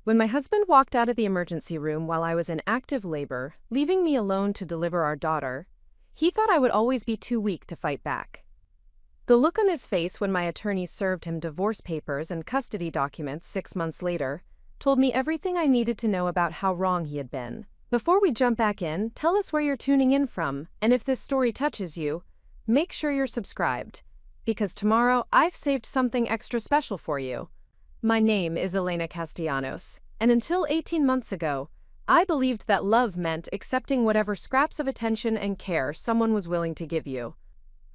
When my husband walked out of the emergency room while I was in active labor, leaving me alone to deliver our daughter, he thought I would always be too weak to fight back. The look on his face when my attorneys served him divorce papers and custody documents 6 months later told me everything I needed to know about how wrong he had been. Before we jump back in, tell us where you're tuning in from, and if this story touches you, make sure you're subscribed, because tomorrow I've saved something extra special for you. My name is Elena Castellanos, and until 18 months ago, I believed that love meant accepting whatever scraps of attention and care someone was willing to give you.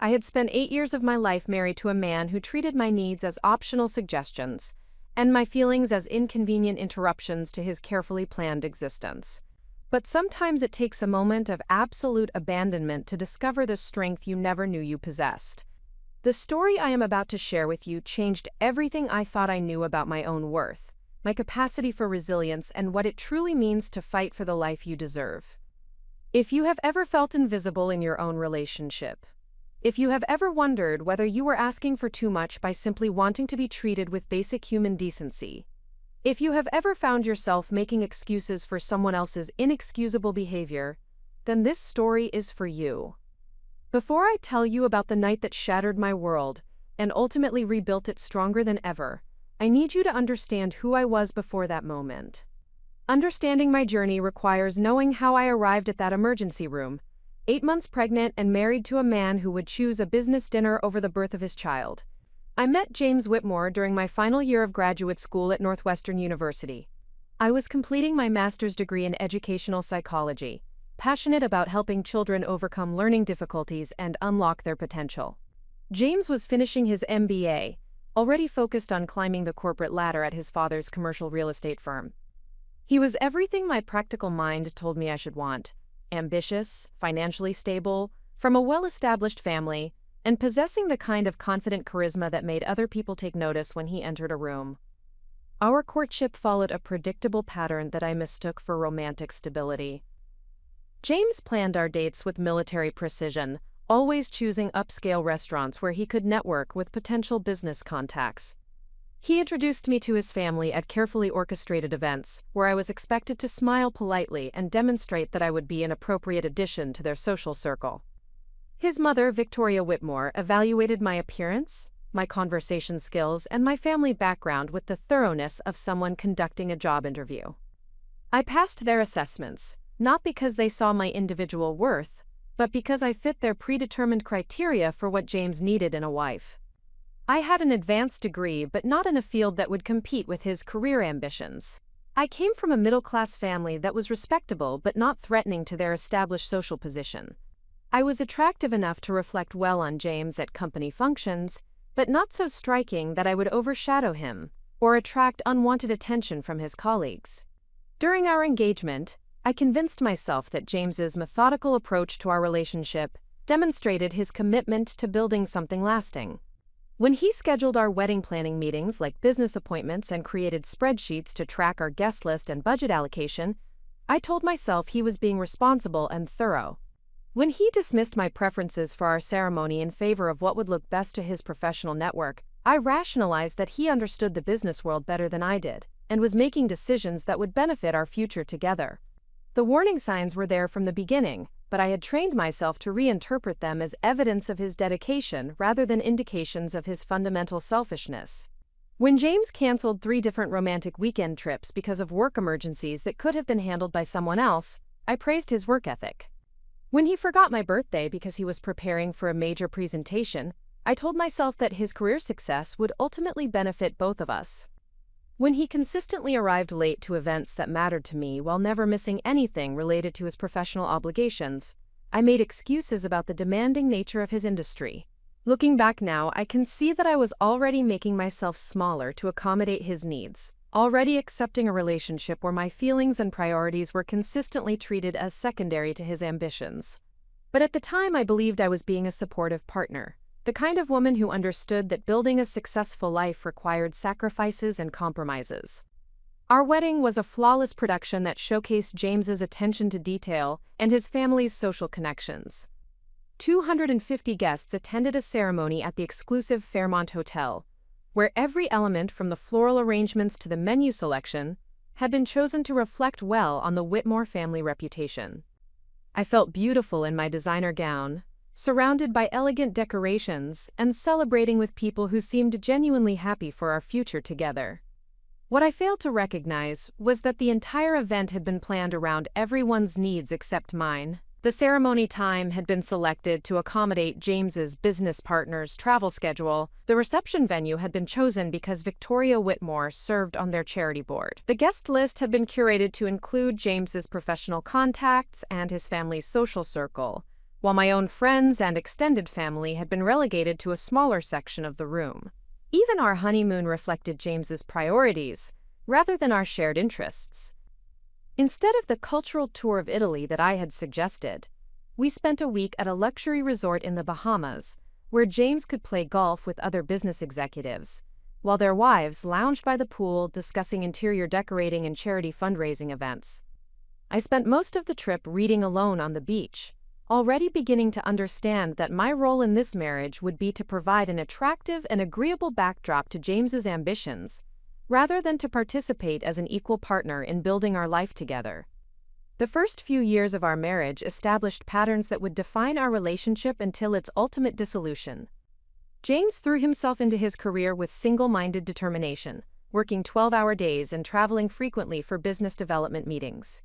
I had spent 8 years of my life married to a man who treated my needs as optional suggestions, and my feelings as inconvenient interruptions to his carefully planned existence. But sometimes it takes a moment of absolute abandonment to discover the strength you never knew you possessed. The story I am about to share with you changed everything I thought I knew about my own worth, my capacity for resilience, and what it truly means to fight for the life you deserve. If you have ever felt invisible in your own relationship, if you have ever wondered whether you were asking for too much by simply wanting to be treated with basic human decency, if you have ever found yourself making excuses for someone else's inexcusable behavior, then this story is for you. Before I tell you about the night that shattered my world and ultimately rebuilt it stronger than ever, I need you to understand who I was before that moment. Understanding my journey requires knowing how I arrived at that emergency room, 8 months pregnant and married to a man who would choose a business dinner over the birth of his child. I met James Whitmore during my final year of graduate school at Northwestern University. I was completing my master's degree in educational psychology, passionate about helping children overcome learning difficulties and unlock their potential. James was finishing his MBA, already focused on climbing the corporate ladder at his father's commercial real estate firm. He was everything my practical mind told me I should want: ambitious, financially stable, from a well-established family, and possessing the kind of confident charisma that made other people take notice when he entered a room. Our courtship followed a predictable pattern that I mistook for romantic stability. James planned our dates with military precision, always choosing upscale restaurants where he could network with potential business contacts. He introduced me to his family at carefully orchestrated events, where I was expected to smile politely and demonstrate that I would be an appropriate addition to their social circle. His mother, Victoria Whitmore, evaluated my appearance, my conversation skills, and my family background with the thoroughness of someone conducting a job interview. I passed their assessments, not because they saw my individual worth, but because I fit their predetermined criteria for what James needed in a wife. I had an advanced degree, but not in a field that would compete with his career ambitions. I came from a middle-class family that was respectable but not threatening to their established social position. I was attractive enough to reflect well on James at company functions, but not so striking that I would overshadow him or attract unwanted attention from his colleagues. During our engagement, I convinced myself that James's methodical approach to our relationship demonstrated his commitment to building something lasting. When he scheduled our wedding planning meetings like business appointments and created spreadsheets to track our guest list and budget allocation, I told myself he was being responsible and thorough. When he dismissed my preferences for our ceremony in favor of what would look best to his professional network, I rationalized that he understood the business world better than I did and was making decisions that would benefit our future together. The warning signs were there from the beginning, but I had trained myself to reinterpret them as evidence of his dedication rather than indications of his fundamental selfishness. When James canceled 3 different romantic weekend trips because of work emergencies that could have been handled by someone else, I praised his work ethic. When he forgot my birthday because he was preparing for a major presentation, I told myself that his career success would ultimately benefit both of us. When he consistently arrived late to events that mattered to me while never missing anything related to his professional obligations, I made excuses about the demanding nature of his industry. Looking back now, I can see that I was already making myself smaller to accommodate his needs, already accepting a relationship where my feelings and priorities were consistently treated as secondary to his ambitions. But at the time, I believed I was being a supportive partner, the kind of woman who understood that building a successful life required sacrifices and compromises. Our wedding was a flawless production that showcased James's attention to detail and his family's social connections. 250 guests attended a ceremony at the exclusive Fairmont Hotel, where every element from the floral arrangements to the menu selection had been chosen to reflect well on the Whitmore family reputation. I felt beautiful in my designer gown, surrounded by elegant decorations and celebrating with people who seemed genuinely happy for our future together. What I failed to recognize was that the entire event had been planned around everyone's needs except mine. The ceremony time had been selected to accommodate James's business partner's travel schedule. The reception venue had been chosen because Victoria Whitmore served on their charity board. The guest list had been curated to include James's professional contacts and his family's social circle, while my own friends and extended family had been relegated to a smaller section of the room. Even our honeymoon reflected James's priorities, rather than our shared interests. Instead of the cultural tour of Italy that I had suggested, we spent a week at a luxury resort in the Bahamas, where James could play golf with other business executives, while their wives lounged by the pool discussing interior decorating and charity fundraising events. I spent most of the trip reading alone on the beach, already beginning to understand that my role in this marriage would be to provide an attractive and agreeable backdrop to James's ambitions, rather than to participate as an equal partner in building our life together. The first few years of our marriage established patterns that would define our relationship until its ultimate dissolution. James threw himself into his career with single-minded determination, working 12-hour days and traveling frequently for business development meetings.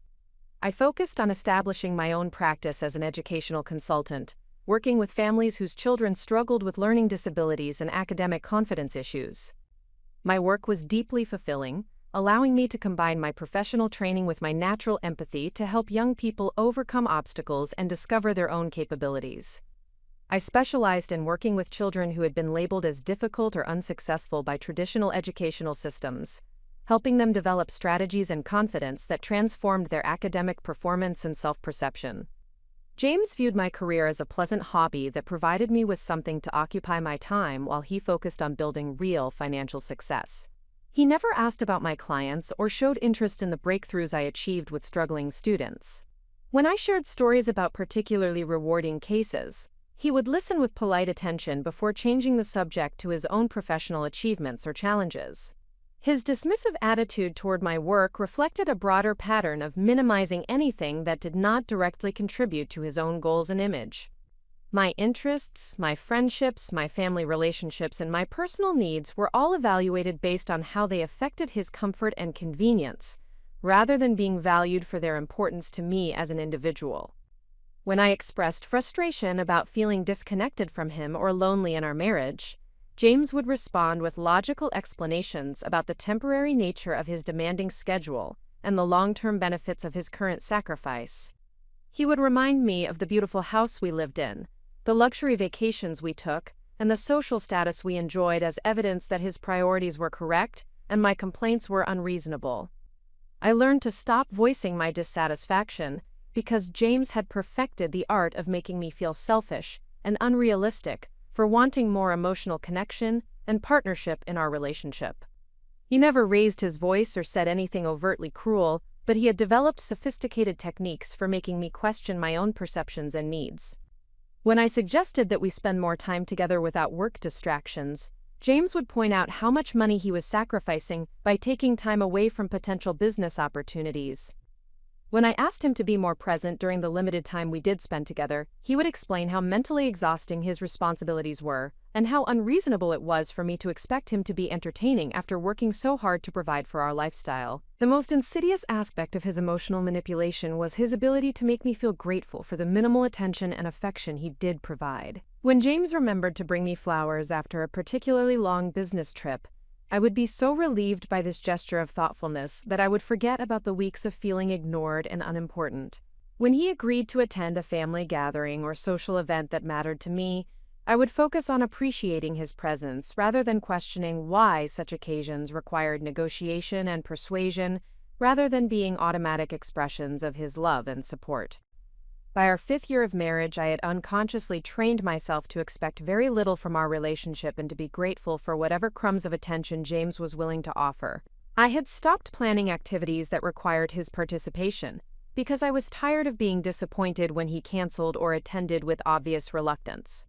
I focused on establishing my own practice as an educational consultant, working with families whose children struggled with learning disabilities and academic confidence issues. My work was deeply fulfilling, allowing me to combine my professional training with my natural empathy to help young people overcome obstacles and discover their own capabilities. I specialized in working with children who had been labeled as difficult or unsuccessful by traditional educational systems, helping them develop strategies and confidence that transformed their academic performance and self-perception. James viewed my career as a pleasant hobby that provided me with something to occupy my time while he focused on building real financial success. He never asked about my clients or showed interest in the breakthroughs I achieved with struggling students. When I shared stories about particularly rewarding cases, he would listen with polite attention before changing the subject to his own professional achievements or challenges. His dismissive attitude toward my work reflected a broader pattern of minimizing anything that did not directly contribute to his own goals and image. My interests, my friendships, my family relationships, and my personal needs were all evaluated based on how they affected his comfort and convenience, rather than being valued for their importance to me as an individual. When I expressed frustration about feeling disconnected from him or lonely in our marriage, James would respond with logical explanations about the temporary nature of his demanding schedule and the long-term benefits of his current sacrifice. He would remind me of the beautiful house we lived in, the luxury vacations we took, and the social status we enjoyed as evidence that his priorities were correct and my complaints were unreasonable. I learned to stop voicing my dissatisfaction because James had perfected the art of making me feel selfish and unrealistic for wanting more emotional connection and partnership in our relationship. He never raised his voice or said anything overtly cruel, but he had developed sophisticated techniques for making me question my own perceptions and needs. When I suggested that we spend more time together without work distractions, James would point out how much money he was sacrificing by taking time away from potential business opportunities. When I asked him to be more present during the limited time we did spend together, he would explain how mentally exhausting his responsibilities were and how unreasonable it was for me to expect him to be entertaining after working so hard to provide for our lifestyle. The most insidious aspect of his emotional manipulation was his ability to make me feel grateful for the minimal attention and affection he did provide. When James remembered to bring me flowers after a particularly long business trip, I would be so relieved by this gesture of thoughtfulness that I would forget about the weeks of feeling ignored and unimportant. When he agreed to attend a family gathering or social event that mattered to me, I would focus on appreciating his presence rather than questioning why such occasions required negotiation and persuasion, rather than being automatic expressions of his love and support. By our 5th year of marriage, I had unconsciously trained myself to expect very little from our relationship and to be grateful for whatever crumbs of attention James was willing to offer. I had stopped planning activities that required his participation, because I was tired of being disappointed when he canceled or attended with obvious reluctance.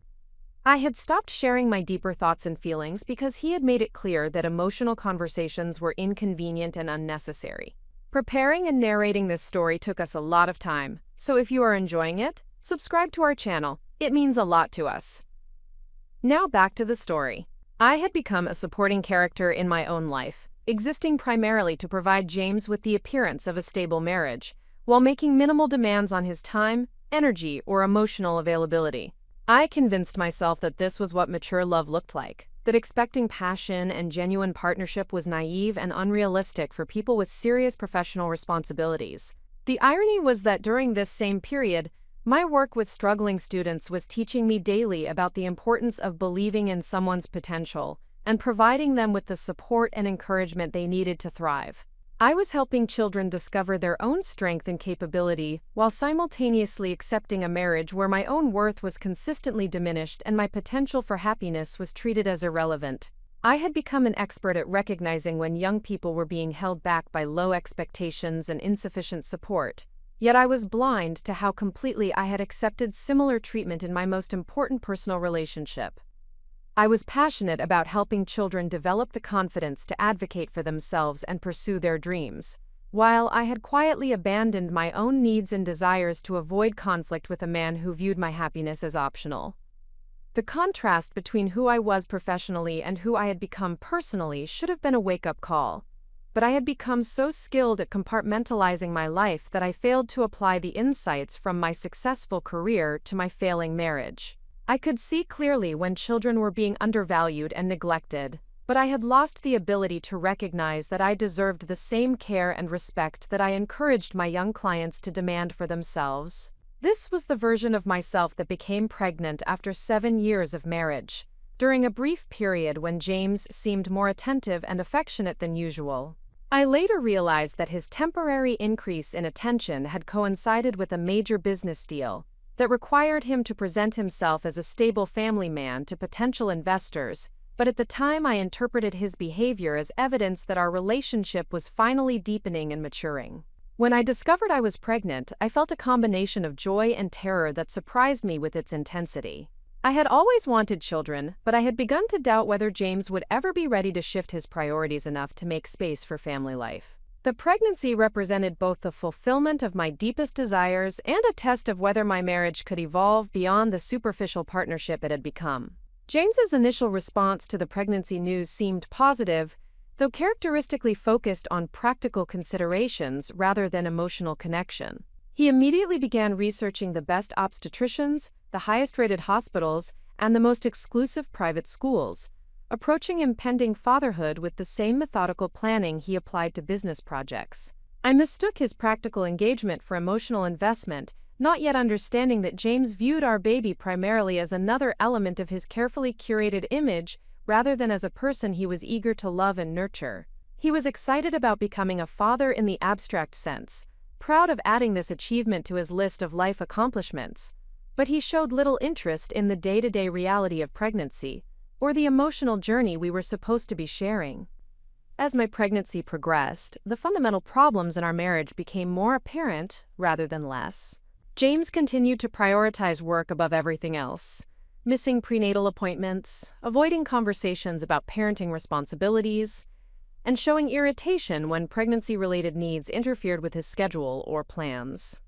I had stopped sharing my deeper thoughts and feelings because he had made it clear that emotional conversations were inconvenient and unnecessary. Preparing and narrating this story took us a lot of time, so if you are enjoying it, subscribe to our channel. It means a lot to us. Now back to the story. I had become a supporting character in my own life, existing primarily to provide James with the appearance of a stable marriage, while making minimal demands on his time, energy, or emotional availability. I convinced myself that this was what mature love looked like, that expecting passion and genuine partnership was naive and unrealistic for people with serious professional responsibilities. The irony was that during this same period, my work with struggling students was teaching me daily about the importance of believing in someone's potential and providing them with the support and encouragement they needed to thrive. I was helping children discover their own strength and capability while simultaneously accepting a marriage where my own worth was consistently diminished and my potential for happiness was treated as irrelevant. I had become an expert at recognizing when young people were being held back by low expectations and insufficient support, yet I was blind to how completely I had accepted similar treatment in my most important personal relationship. I was passionate about helping children develop the confidence to advocate for themselves and pursue their dreams, while I had quietly abandoned my own needs and desires to avoid conflict with a man who viewed my happiness as optional. The contrast between who I was professionally and who I had become personally should have been a wake-up call, but I had become so skilled at compartmentalizing my life that I failed to apply the insights from my successful career to my failing marriage. I could see clearly when children were being undervalued and neglected, but I had lost the ability to recognize that I deserved the same care and respect that I encouraged my young clients to demand for themselves. This was the version of myself that became pregnant after 7 years of marriage, during a brief period when James seemed more attentive and affectionate than usual. I later realized that his temporary increase in attention had coincided with a major business deal that required him to present himself as a stable family man to potential investors, but at the time I interpreted his behavior as evidence that our relationship was finally deepening and maturing. When I discovered I was pregnant, I felt a combination of joy and terror that surprised me with its intensity. I had always wanted children, but I had begun to doubt whether James would ever be ready to shift his priorities enough to make space for family life. The pregnancy represented both the fulfillment of my deepest desires and a test of whether my marriage could evolve beyond the superficial partnership it had become. James's initial response to the pregnancy news seemed positive, though characteristically focused on practical considerations rather than emotional connection. He immediately began researching the best obstetricians, the highest-rated hospitals, and the most exclusive private schools, approaching impending fatherhood with the same methodical planning he applied to business projects. I mistook his practical engagement for emotional investment, not yet understanding that James viewed our baby primarily as another element of his carefully curated image rather than as a person he was eager to love and nurture. He was excited about becoming a father in the abstract sense, proud of adding this achievement to his list of life accomplishments, but he showed little interest in the day-to-day reality of pregnancy, or the emotional journey we were supposed to be sharing. As my pregnancy progressed, the fundamental problems in our marriage became more apparent rather than less. James continued to prioritize work above everything else, missing prenatal appointments, avoiding conversations about parenting responsibilities, and showing irritation when pregnancy-related needs interfered with his schedule or plans.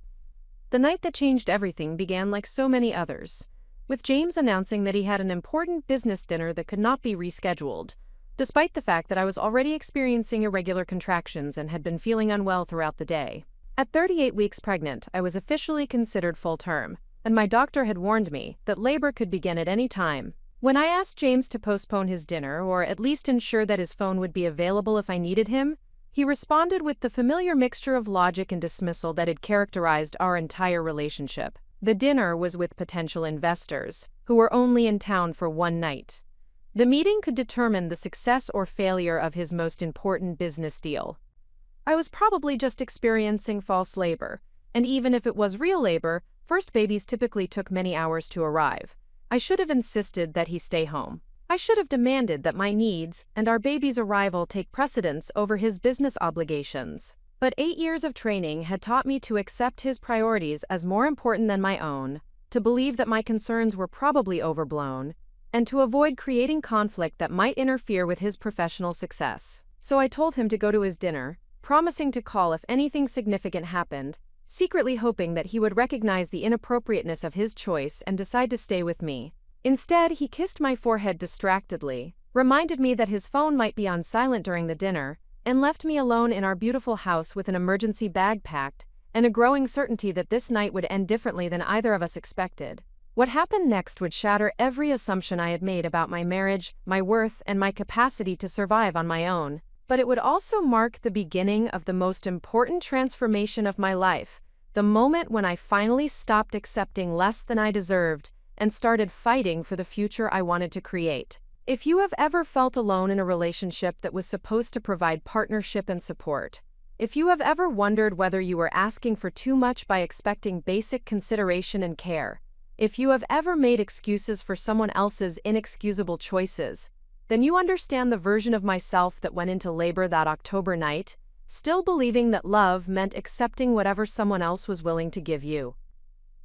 The night that changed everything began like so many others, with James announcing that he had an important business dinner that could not be rescheduled, despite the fact that I was already experiencing irregular contractions and had been feeling unwell throughout the day. At 38 weeks pregnant, I was officially considered full-term, and my doctor had warned me that labor could begin at any time. When I asked James to postpone his dinner, or at least ensure that his phone would be available if I needed him, he responded with the familiar mixture of logic and dismissal that had characterized our entire relationship. The dinner was with potential investors, who were only in town for one night. The meeting could determine the success or failure of his most important business deal. I was probably just experiencing false labor, and even if it was real labor, first babies typically took many hours to arrive. I should have insisted that he stay home. I should have demanded that my needs and our baby's arrival take precedence over his business obligations. But 8 years of training had taught me to accept his priorities as more important than my own, to believe that my concerns were probably overblown, and to avoid creating conflict that might interfere with his professional success. So I told him to go to his dinner, promising to call if anything significant happened, secretly hoping that he would recognize the inappropriateness of his choice and decide to stay with me. Instead, he kissed my forehead distractedly, reminded me that his phone might be on silent during the dinner, and left me alone in our beautiful house with an emergency bag packed, and a growing certainty that this night would end differently than either of us expected. What happened next would shatter every assumption I had made about my marriage, my worth, and my capacity to survive on my own. But it would also mark the beginning of the most important transformation of my life, the moment when I finally stopped accepting less than I deserved and started fighting for the future I wanted to create. If you have ever felt alone in a relationship that was supposed to provide partnership and support, if you have ever wondered whether you were asking for too much by expecting basic consideration and care, if you have ever made excuses for someone else's inexcusable choices, then you understand the version of myself that went into labor that October night, still believing that love meant accepting whatever someone else was willing to give you.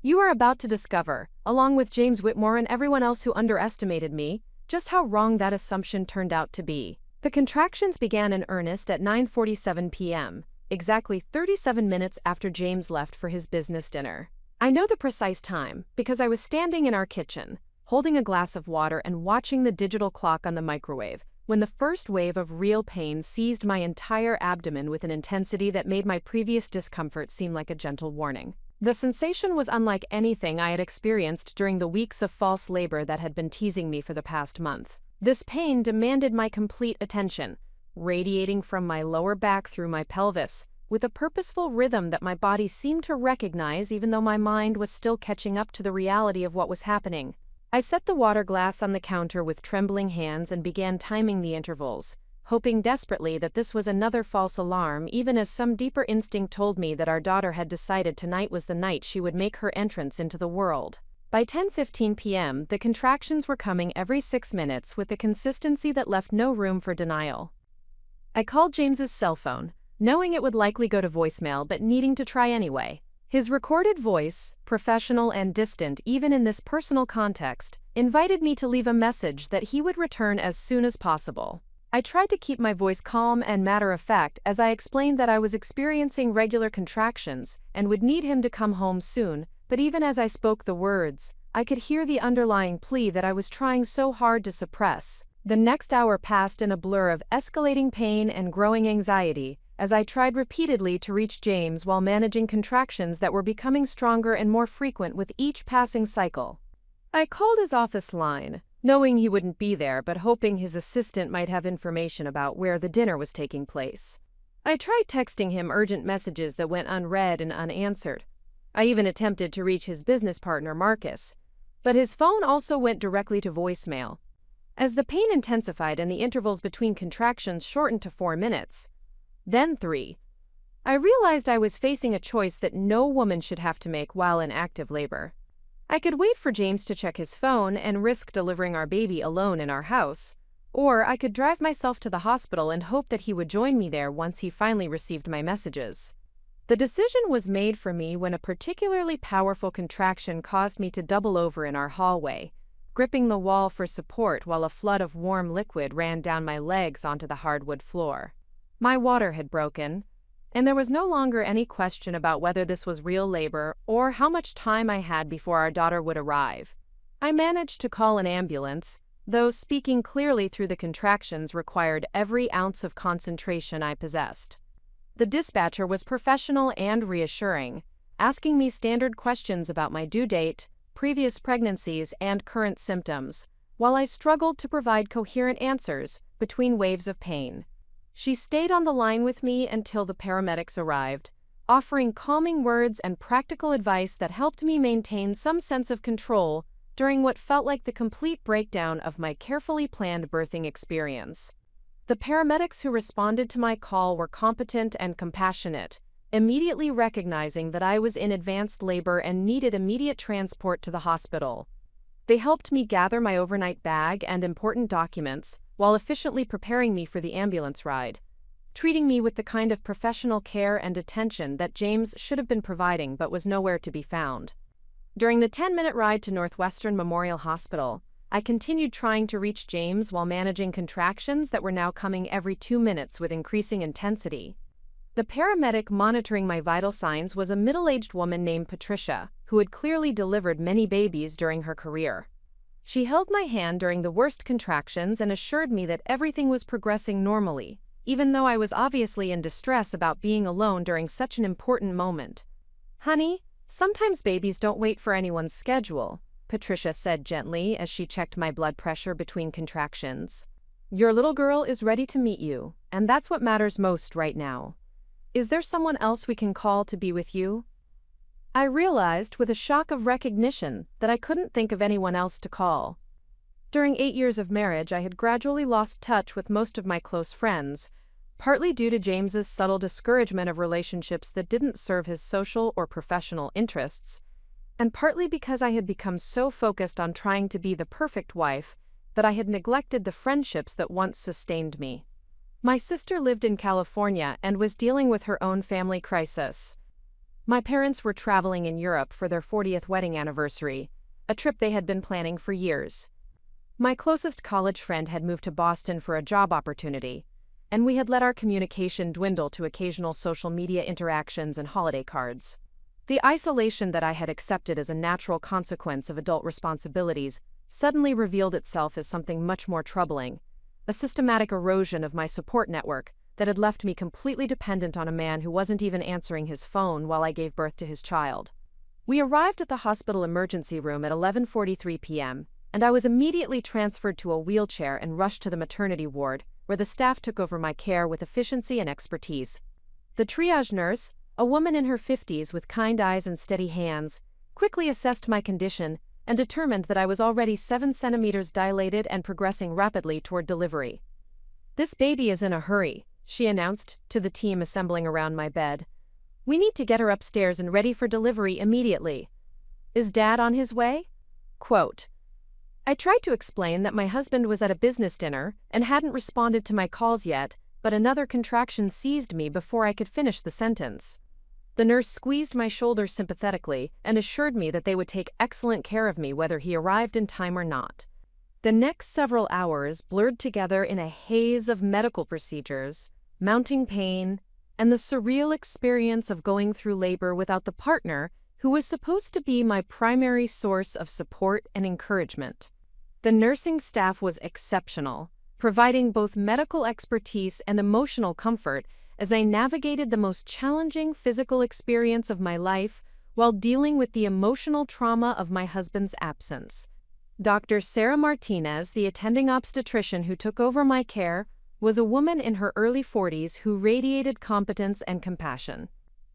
You are about to discover, along with James Whitmore and everyone else who underestimated me, just how wrong that assumption turned out to be. The contractions began in earnest at 9:47 p.m., exactly 37 minutes after James left for his business dinner. I know the precise time because I was standing in our kitchen, holding a glass of water and watching the digital clock on the microwave, when the first wave of real pain seized my entire abdomen with an intensity that made my previous discomfort seem like a gentle warning. The sensation was unlike anything I had experienced during the weeks of false labor that had been teasing me for the past month. This pain demanded my complete attention, radiating from my lower back through my pelvis, with a purposeful rhythm that my body seemed to recognize even though my mind was still catching up to the reality of what was happening. I set the water glass on the counter with trembling hands and began timing the intervals, hoping desperately that this was another false alarm, even as some deeper instinct told me that our daughter had decided tonight was the night she would make her entrance into the world. By 10:15 p.m., the contractions were coming every 6 minutes with a consistency that left no room for denial. I called James's cell phone, knowing it would likely go to voicemail but needing to try anyway. His recorded voice, professional and distant even in this personal context, invited me to leave a message that he would return as soon as possible. I tried to keep my voice calm and matter-of-fact as I explained that I was experiencing regular contractions and would need him to come home soon, but even as I spoke the words, I could hear the underlying plea that I was trying so hard to suppress. The next hour passed in a blur of escalating pain and growing anxiety, as I tried repeatedly to reach James while managing contractions that were becoming stronger and more frequent with each passing cycle. I called his office line, knowing he wouldn't be there but hoping his assistant might have information about where the dinner was taking place. I tried texting him urgent messages that went unread and unanswered. I even attempted to reach his business partner, Marcus, but his phone also went directly to voicemail. As the pain intensified and the intervals between contractions shortened to 4 minutes, then 3, I realized I was facing a choice that no woman should have to make while in active labor. I could wait for James to check his phone and risk delivering our baby alone in our house, or I could drive myself to the hospital and hope that he would join me there once he finally received my messages. The decision was made for me when a particularly powerful contraction caused me to double over in our hallway, gripping the wall for support while a flood of warm liquid ran down my legs onto the hardwood floor. My water had broken, and there was no longer any question about whether this was real labor or how much time I had before our daughter would arrive. I managed to call an ambulance, though speaking clearly through the contractions required every ounce of concentration I possessed. The dispatcher was professional and reassuring, asking me standard questions about my due date, previous pregnancies, and current symptoms, while I struggled to provide coherent answers between waves of pain. She stayed on the line with me until the paramedics arrived, offering calming words and practical advice that helped me maintain some sense of control during what felt like the complete breakdown of my carefully planned birthing experience. The paramedics who responded to my call were competent and compassionate, immediately recognizing that I was in advanced labor and needed immediate transport to the hospital. They helped me gather my overnight bag and important documents, while efficiently preparing me for the ambulance ride, treating me with the kind of professional care and attention that James should have been providing but was nowhere to be found. During the 10-minute ride to Northwestern Memorial Hospital, I continued trying to reach James while managing contractions that were now coming every 2 minutes with increasing intensity. The paramedic monitoring my vital signs was a middle-aged woman named Patricia, who had clearly delivered many babies during her career. She held my hand during the worst contractions and assured me that everything was progressing normally, even though I was obviously in distress about being alone during such an important moment. "Honey, sometimes babies don't wait for anyone's schedule," Patricia said gently as she checked my blood pressure between contractions. "Your little girl is ready to meet you, and that's what matters most right now. Is there someone else we can call to be with you?" I realized with a shock of recognition that I couldn't think of anyone else to call. During 8 years of marriage, I had gradually lost touch with most of my close friends, partly due to James's subtle discouragement of relationships that didn't serve his social or professional interests, and partly because I had become so focused on trying to be the perfect wife that I had neglected the friendships that once sustained me. My sister lived in California and was dealing with her own family crisis. My parents were traveling in Europe for their 40th wedding anniversary, a trip they had been planning for years. My closest college friend had moved to Boston for a job opportunity, and we had let our communication dwindle to occasional social media interactions and holiday cards. The isolation that I had accepted as a natural consequence of adult responsibilities suddenly revealed itself as something much more troubling, a systematic erosion of my support network that had left me completely dependent on a man who wasn't even answering his phone while I gave birth to his child. We arrived at the hospital emergency room at 11:43 p.m., and I was immediately transferred to a wheelchair and rushed to the maternity ward, where the staff took over my care with efficiency and expertise. The triage nurse, a woman in her 50s with kind eyes and steady hands, quickly assessed my condition and determined that I was already 7 centimeters dilated and progressing rapidly toward delivery. "This baby is in a hurry," she announced to the team assembling around my bed. "We need to get her upstairs and ready for delivery immediately. Is Dad on his way?" Quote, I tried to explain that my husband was at a business dinner and hadn't responded to my calls yet, but another contraction seized me before I could finish the sentence. The nurse squeezed my shoulder sympathetically and assured me that they would take excellent care of me whether he arrived in time or not. The next several hours blurred together in a haze of medical procedures, mounting pain, and the surreal experience of going through labor without the partner who was supposed to be my primary source of support and encouragement. The nursing staff was exceptional, providing both medical expertise and emotional comfort as I navigated the most challenging physical experience of my life while dealing with the emotional trauma of my husband's absence. Dr. Sarah Martinez, the attending obstetrician who took over my care, was a woman in her early 40s who radiated competence and compassion.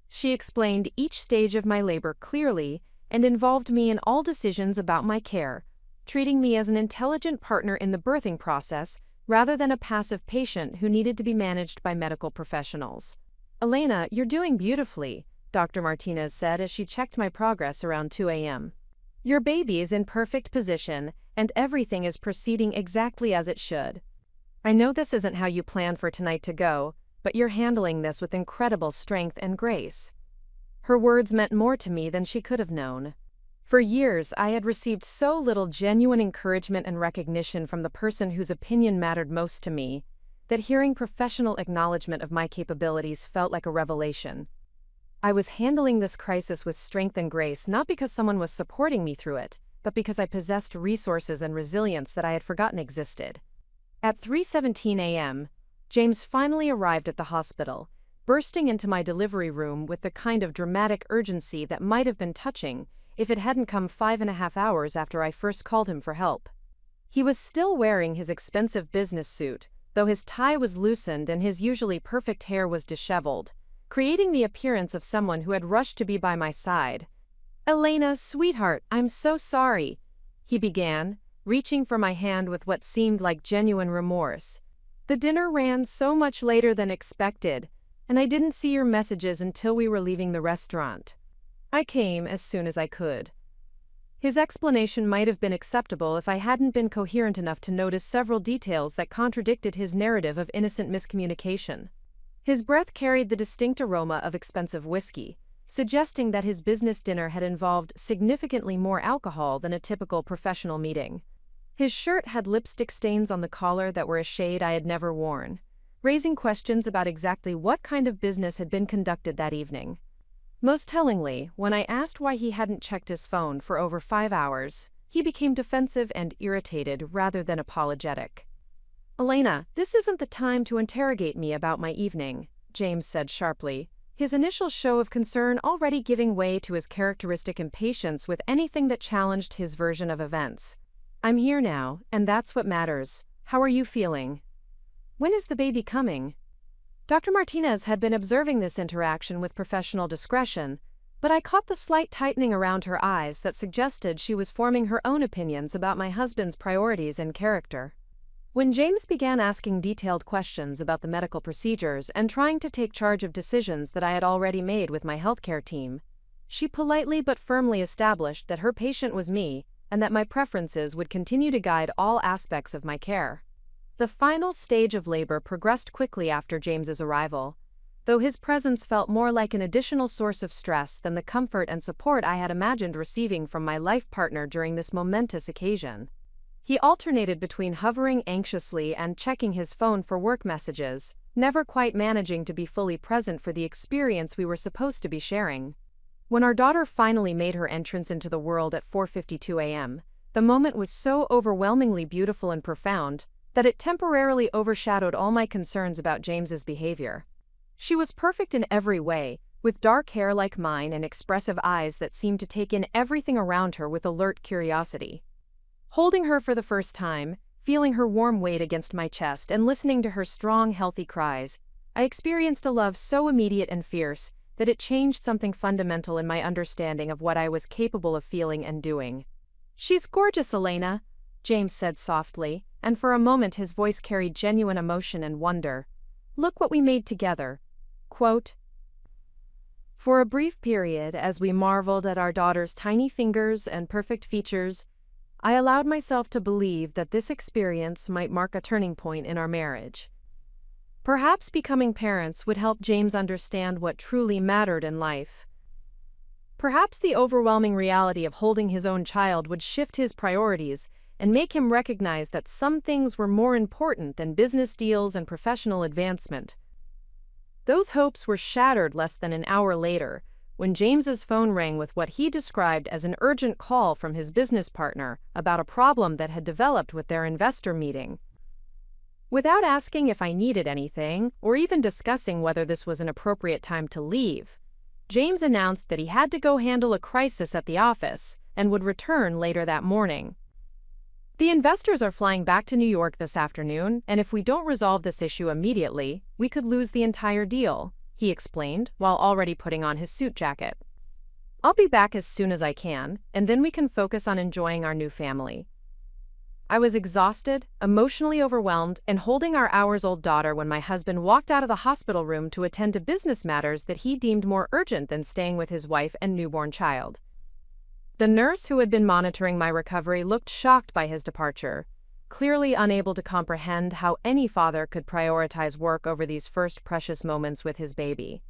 She explained each stage of my labor clearly and involved me in all decisions about my care, treating me as an intelligent partner in the birthing process rather than a passive patient who needed to be managed by medical professionals. "Elena, you're doing beautifully," Dr. Martinez said as she checked my progress around 2 a.m. "Your baby is in perfect position, and everything is proceeding exactly as it should. I know this isn't how you planned for tonight to go, but you're handling this with incredible strength and grace." Her words meant more to me than she could have known. For years, I had received so little genuine encouragement and recognition from the person whose opinion mattered most to me, that hearing professional acknowledgement of my capabilities felt like a revelation. I was handling this crisis with strength and grace not because someone was supporting me through it, but because I possessed resources and resilience that I had forgotten existed. At 3:17 a.m., James finally arrived at the hospital, bursting into my delivery room with the kind of dramatic urgency that might have been touching if it hadn't come 5.5 hours after I first called him for help. He was still wearing his expensive business suit, though his tie was loosened and his usually perfect hair was disheveled, creating the appearance of someone who had rushed to be by my side. "Elena, sweetheart, I'm so sorry," he began, reaching for my hand with what seemed like genuine remorse. "The dinner ran so much later than expected, and I didn't see your messages until we were leaving the restaurant. I came as soon as I could." His explanation might have been acceptable if I hadn't been coherent enough to notice several details that contradicted his narrative of innocent miscommunication. His breath carried the distinct aroma of expensive whiskey, suggesting that his business dinner had involved significantly more alcohol than a typical professional meeting. His shirt had lipstick stains on the collar that were a shade I had never worn. raising questions about exactly what kind of business had been conducted that evening. Most tellingly, when I asked why he hadn't checked his phone for over 5 hours, he became defensive and irritated rather than apologetic. "Elena, this isn't the time to interrogate me about my evening," James said sharply, his initial show of concern already giving way to his characteristic impatience with anything that challenged his version of events. "I'm here now, and that's what matters. How are you feeling? When is the baby coming?" Dr. Martinez had been observing this interaction with professional discretion, but I caught the slight tightening around her eyes that suggested she was forming her own opinions about my husband's priorities and character. When James began asking detailed questions about the medical procedures and trying to take charge of decisions that I had already made with my healthcare team, she politely but firmly established that her patient was me and that my preferences would continue to guide all aspects of my care. The final stage of labor progressed quickly after James's arrival, though his presence felt more like an additional source of stress than the comfort and support I had imagined receiving from my life partner during this momentous occasion. He alternated between hovering anxiously and checking his phone for work messages, never quite managing to be fully present for the experience we were supposed to be sharing. When our daughter finally made her entrance into the world at 4:52 a.m., the moment was so overwhelmingly beautiful and profound that it temporarily overshadowed all my concerns about James's behavior. She was perfect in every way, with dark hair like mine and expressive eyes that seemed to take in everything around her with alert curiosity. Holding her for the first time, feeling her warm weight against my chest and listening to her strong, healthy cries, I experienced a love so immediate and fierce that it changed something fundamental in my understanding of what I was capable of feeling and doing. "She's gorgeous, Elena," James said softly, and for a moment his voice carried genuine emotion and wonder. "Look what we made together." Quote, "For a brief period, as we marveled at our daughter's tiny fingers and perfect features, I allowed myself to believe that this experience might mark a turning point in our marriage. Perhaps becoming parents would help James understand what truly mattered in life. Perhaps the overwhelming reality of holding his own child would shift his priorities and make him recognize that some things were more important than business deals and professional advancement." Those hopes were shattered less than an hour later, when James's phone rang with what he described as an urgent call from his business partner about a problem that had developed with their investor meeting. Without asking if I needed anything, or even discussing whether this was an appropriate time to leave, James announced that he had to go handle a crisis at the office and would return later that morning. "The investors are flying back to New York this afternoon, and if we don't resolve this issue immediately, we could lose the entire deal," he explained while already putting on his suit jacket. "I'll be back as soon as I can, and then we can focus on enjoying our new family." I was exhausted, emotionally overwhelmed, and holding our hours-old daughter when my husband walked out of the hospital room to attend to business matters that he deemed more urgent than staying with his wife and newborn child. The nurse who had been monitoring my recovery looked shocked by his departure, clearly unable to comprehend how any father could prioritize work over these first precious moments with his baby.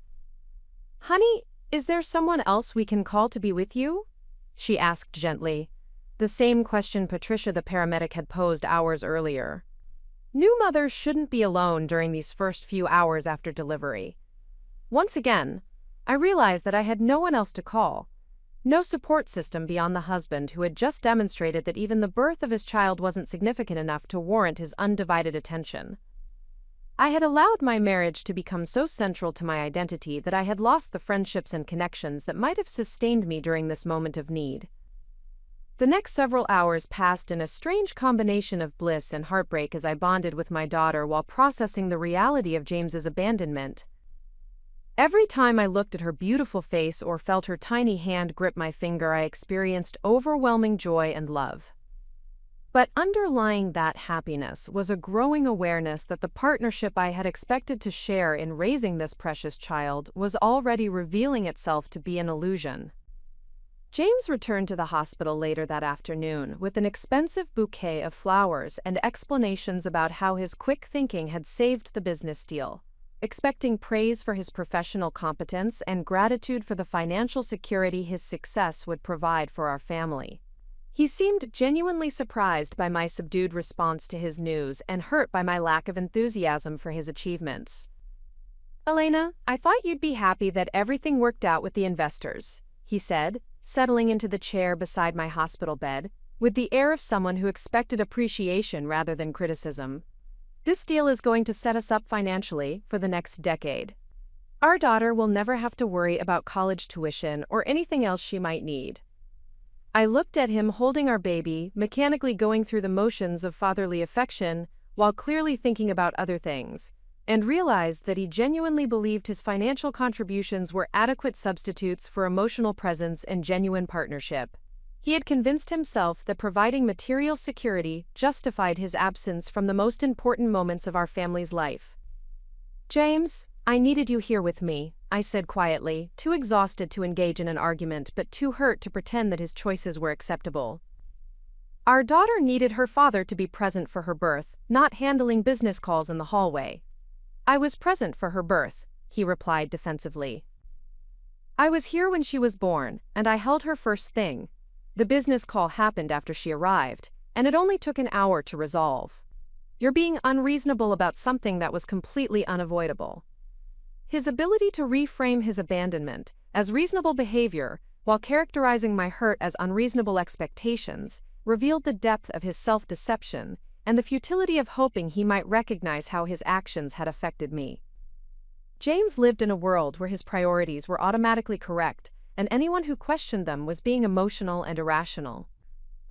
"Honey, is there someone else we can call to be with you?" she asked gently, the same question Patricia the paramedic had posed hours earlier. New mothers shouldn't be alone during these first few hours after delivery. Once again, I realized that I had no one else to call. No support system beyond the husband who had just demonstrated that even the birth of his child wasn't significant enough to warrant his undivided attention. I had allowed my marriage to become so central to my identity that I had lost the friendships and connections that might have sustained me during this moment of need. The next several hours passed in a strange combination of bliss and heartbreak as I bonded with my daughter while processing the reality of James's abandonment. Every time I looked at her beautiful face or felt her tiny hand grip my finger, I experienced overwhelming joy and love. But underlying that happiness was a growing awareness that the partnership I had expected to share in raising this precious child was already revealing itself to be an illusion. James returned to the hospital later that afternoon with an expensive bouquet of flowers and explanations about how his quick thinking had saved the business deal, expecting praise for his professional competence and gratitude for the financial security his success would provide for our family. He seemed genuinely surprised by my subdued response to his news and hurt by my lack of enthusiasm for his achievements. "Elena, I thought you'd be happy that everything worked out with the investors," he said, settling into the chair beside my hospital bed, with the air of someone who expected appreciation rather than criticism. "This deal is going to set us up financially for the next decade. Our daughter will never have to worry about college tuition or anything else she might need." I looked at him holding our baby, mechanically going through the motions of fatherly affection while clearly thinking about other things, and realized that he genuinely believed his financial contributions were adequate substitutes for emotional presence and genuine partnership. He had convinced himself that providing material security justified his absence from the most important moments of our family's life. "James, I needed you here with me," I said quietly, too exhausted to engage in an argument but too hurt to pretend that his choices were acceptable. Our daughter needed her father to be present for her birth, not handling business calls in the hallway. "I was present for her birth," he replied defensively. "I was here when she was born, and I held her first thing. The business call happened after she arrived, and it only took an hour to resolve. You're being unreasonable about something that was completely unavoidable." His ability to reframe his abandonment as reasonable behavior while characterizing my hurt as unreasonable expectations revealed the depth of his self-deception and the futility of hoping he might recognize how his actions had affected me. James lived in a world where his priorities were automatically correct, and anyone who questioned them was being emotional and irrational.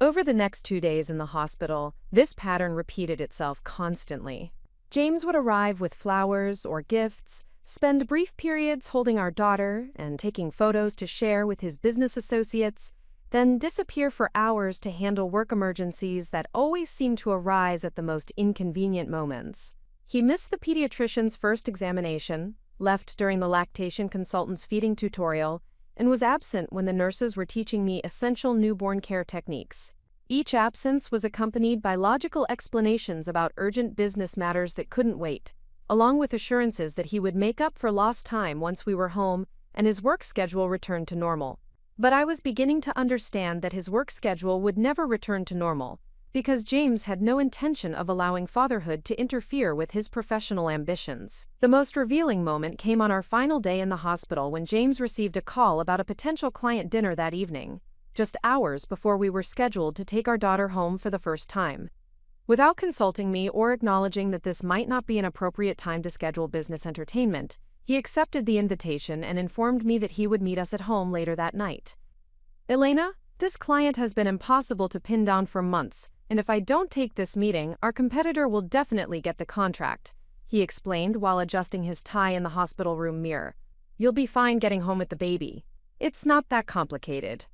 Over the next 2 days in the hospital, this pattern repeated itself constantly. James would arrive with flowers or gifts, spend brief periods holding our daughter and taking photos to share with his business associates, then disappear for hours to handle work emergencies that always seemed to arise at the most inconvenient moments. He missed the pediatrician's first examination, left during the lactation consultant's feeding tutorial, and was absent when the nurses were teaching me essential newborn care techniques. Each absence was accompanied by logical explanations about urgent business matters that couldn't wait, along with assurances that he would make up for lost time once we were home and his work schedule returned to normal. But I was beginning to understand that his work schedule would never return to normal, because James had no intention of allowing fatherhood to interfere with his professional ambitions. The most revealing moment came on our final day in the hospital when James received a call about a potential client dinner that evening, just hours before we were scheduled to take our daughter home for the first time. Without consulting me or acknowledging that this might not be an appropriate time to schedule business entertainment, he accepted the invitation and informed me that he would meet us at home later that night. "Elena, this client has been impossible to pin down for months, and if I don't take this meeting, our competitor will definitely get the contract," he explained while adjusting his tie in the hospital room mirror. "You'll be fine getting home with the baby. It's not that complicated."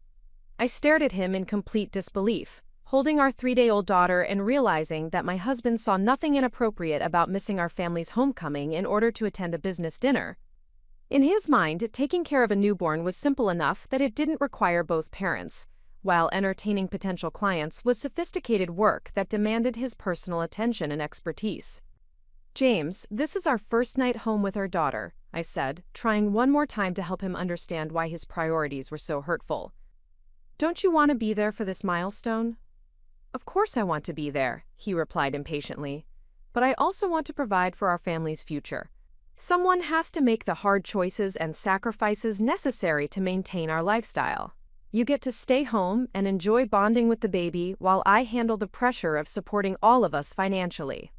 I stared at him in complete disbelief, holding our 3-day-old daughter and realizing that my husband saw nothing inappropriate about missing our family's homecoming in order to attend a business dinner. In his mind, taking care of a newborn was simple enough that it didn't require both parents, while entertaining potential clients was sophisticated work that demanded his personal attention and expertise. "James, this is our first night home with our daughter," I said, trying one more time to help him understand why his priorities were so hurtful. "Don't you want to be there for this milestone?" "Of course I want to be there," he replied impatiently. "But I also want to provide for our family's future. Someone has to make the hard choices and sacrifices necessary to maintain our lifestyle. You get to stay home and enjoy bonding with the baby while I handle the pressure of supporting all of us financially."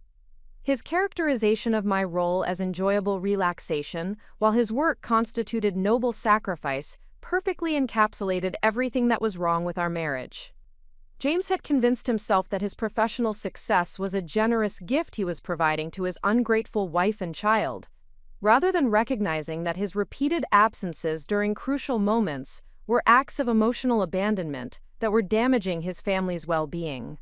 His characterization of my role as enjoyable relaxation, while his work constituted noble sacrifice, perfectly encapsulated everything that was wrong with our marriage. James had convinced himself that his professional success was a generous gift he was providing to his ungrateful wife and child, rather than recognizing that his repeated absences during crucial moments were acts of emotional abandonment that were damaging his family's well-being.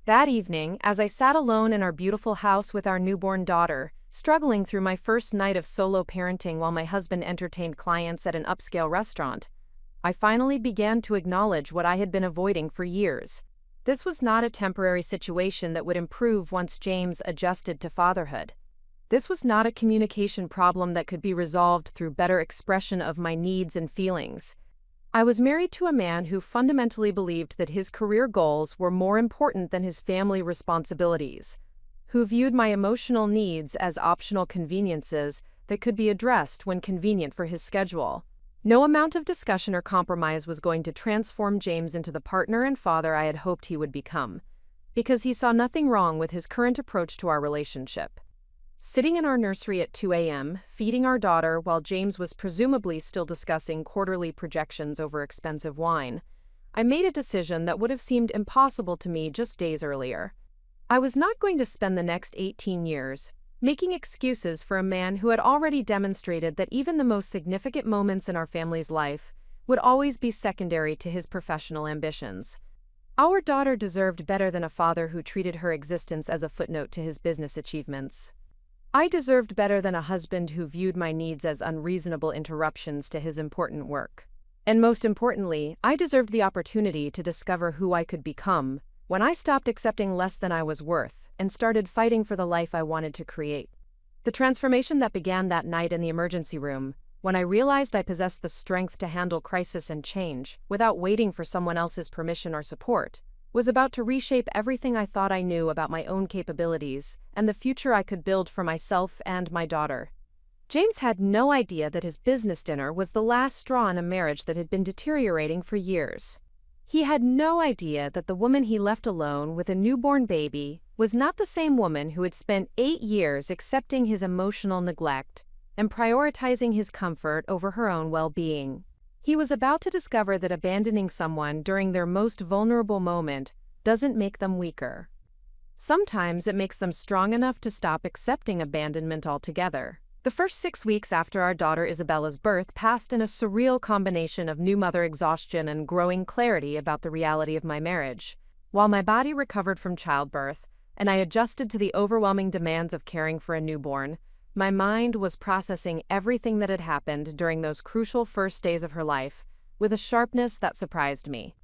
That evening, as I sat alone in our beautiful house with our newborn daughter, struggling through my first night of solo parenting while my husband entertained clients at an upscale restaurant, I finally began to acknowledge what I had been avoiding for years. This was not a temporary situation that would improve once James adjusted to fatherhood. This was not a communication problem that could be resolved through better expression of my needs and feelings. I was married to a man who fundamentally believed that his career goals were more important than his family responsibilities, who viewed my emotional needs as optional conveniences that could be addressed when convenient for his schedule. No amount of discussion or compromise was going to transform James into the partner and father I had hoped he would become, because he saw nothing wrong with his current approach to our relationship. Sitting in our nursery at 2 a.m., feeding our daughter while James was presumably still discussing quarterly projections over expensive wine, I made a decision that would have seemed impossible to me just days earlier. I was not going to spend the next 18 years making excuses for a man who had already demonstrated that even the most significant moments in our family's life would always be secondary to his professional ambitions. Our daughter deserved better than a father who treated her existence as a footnote to his business achievements. I deserved better than a husband who viewed my needs as unreasonable interruptions to his important work. And most importantly, I deserved the opportunity to discover who I could become when I stopped accepting less than I was worth and started fighting for the life I wanted to create. The transformation that began that night in the emergency room, when I realized I possessed the strength to handle crisis and change without waiting for someone else's permission or support, was about to reshape everything I thought I knew about my own capabilities and the future I could build for myself and my daughter. James had no idea that his business dinner was the last straw in a marriage that had been deteriorating for years. He had no idea that the woman he left alone with a newborn baby was not the same woman who had spent 8 years accepting his emotional neglect and prioritizing his comfort over her own well-being. He was about to discover that abandoning someone during their most vulnerable moment doesn't make them weaker. Sometimes it makes them strong enough to stop accepting abandonment altogether. The first 6 weeks after our daughter Isabella's birth passed in a surreal combination of new mother exhaustion and growing clarity about the reality of my marriage. While my body recovered from childbirth, and I adjusted to the overwhelming demands of caring for a newborn, my mind was processing everything that had happened during those crucial first days of her life with a sharpness that surprised me.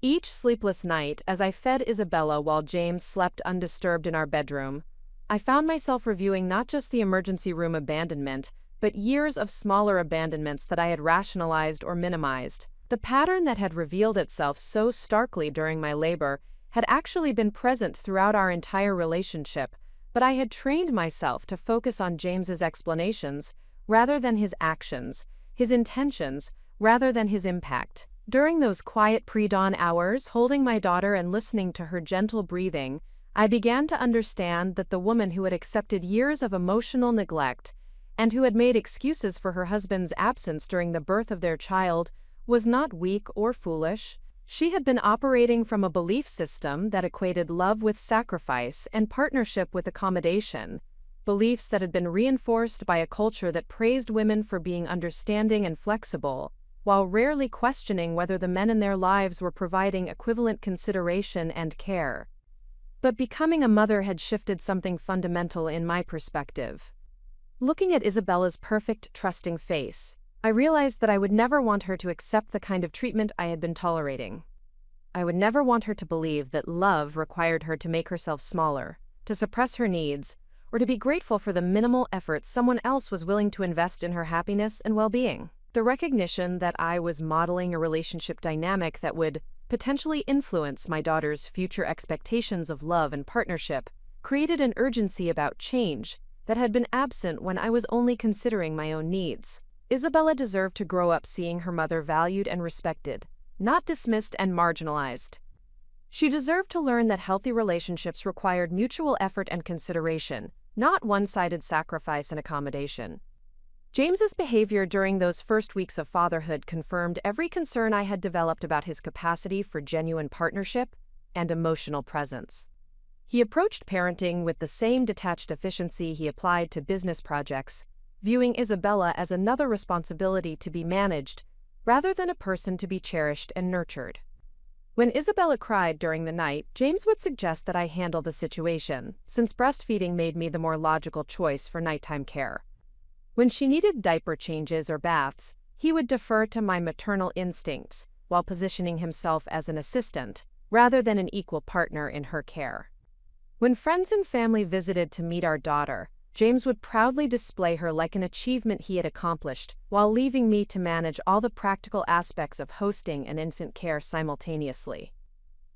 Each sleepless night, as I fed Isabella while James slept undisturbed in our bedroom, I found myself reviewing not just the emergency room abandonment, but years of smaller abandonments that I had rationalized or minimized. The pattern that had revealed itself so starkly during my labor had actually been present throughout our entire relationship, but I had trained myself to focus on James's explanations rather than his actions, his intentions rather than his impact. During those quiet pre-dawn hours, holding my daughter and listening to her gentle breathing, I began to understand that the woman who had accepted years of emotional neglect and who had made excuses for her husband's absence during the birth of their child was not weak or foolish. She had been operating from a belief system that equated love with sacrifice and partnership with accommodation, beliefs that had been reinforced by a culture that praised women for being understanding and flexible, while rarely questioning whether the men in their lives were providing equivalent consideration and care. But becoming a mother had shifted something fundamental in my perspective. Looking at Isabella's perfect, trusting face, I realized that I would never want her to accept the kind of treatment I had been tolerating. I would never want her to believe that love required her to make herself smaller, to suppress her needs, or to be grateful for the minimal effort someone else was willing to invest in her happiness and well-being. The recognition that I was modeling a relationship dynamic that would potentially influence my daughter's future expectations of love and partnership created an urgency about change that had been absent when I was only considering my own needs. Isabella deserved to grow up seeing her mother valued and respected, not dismissed and marginalized. She deserved to learn that healthy relationships required mutual effort and consideration, not one-sided sacrifice and accommodation. James's behavior during those first weeks of fatherhood confirmed every concern I had developed about his capacity for genuine partnership and emotional presence. He approached parenting with the same detached efficiency he applied to business projects, viewing Isabella as another responsibility to be managed rather than a person to be cherished and nurtured. When Isabella cried during the night, James would suggest that I handle the situation, since breastfeeding made me the more logical choice for nighttime care. When she needed diaper changes or baths, he would defer to my maternal instincts while positioning himself as an assistant rather than an equal partner in her care. When friends and family visited to meet our daughter, James would proudly display her like an achievement he had accomplished, while leaving me to manage all the practical aspects of hosting and infant care simultaneously.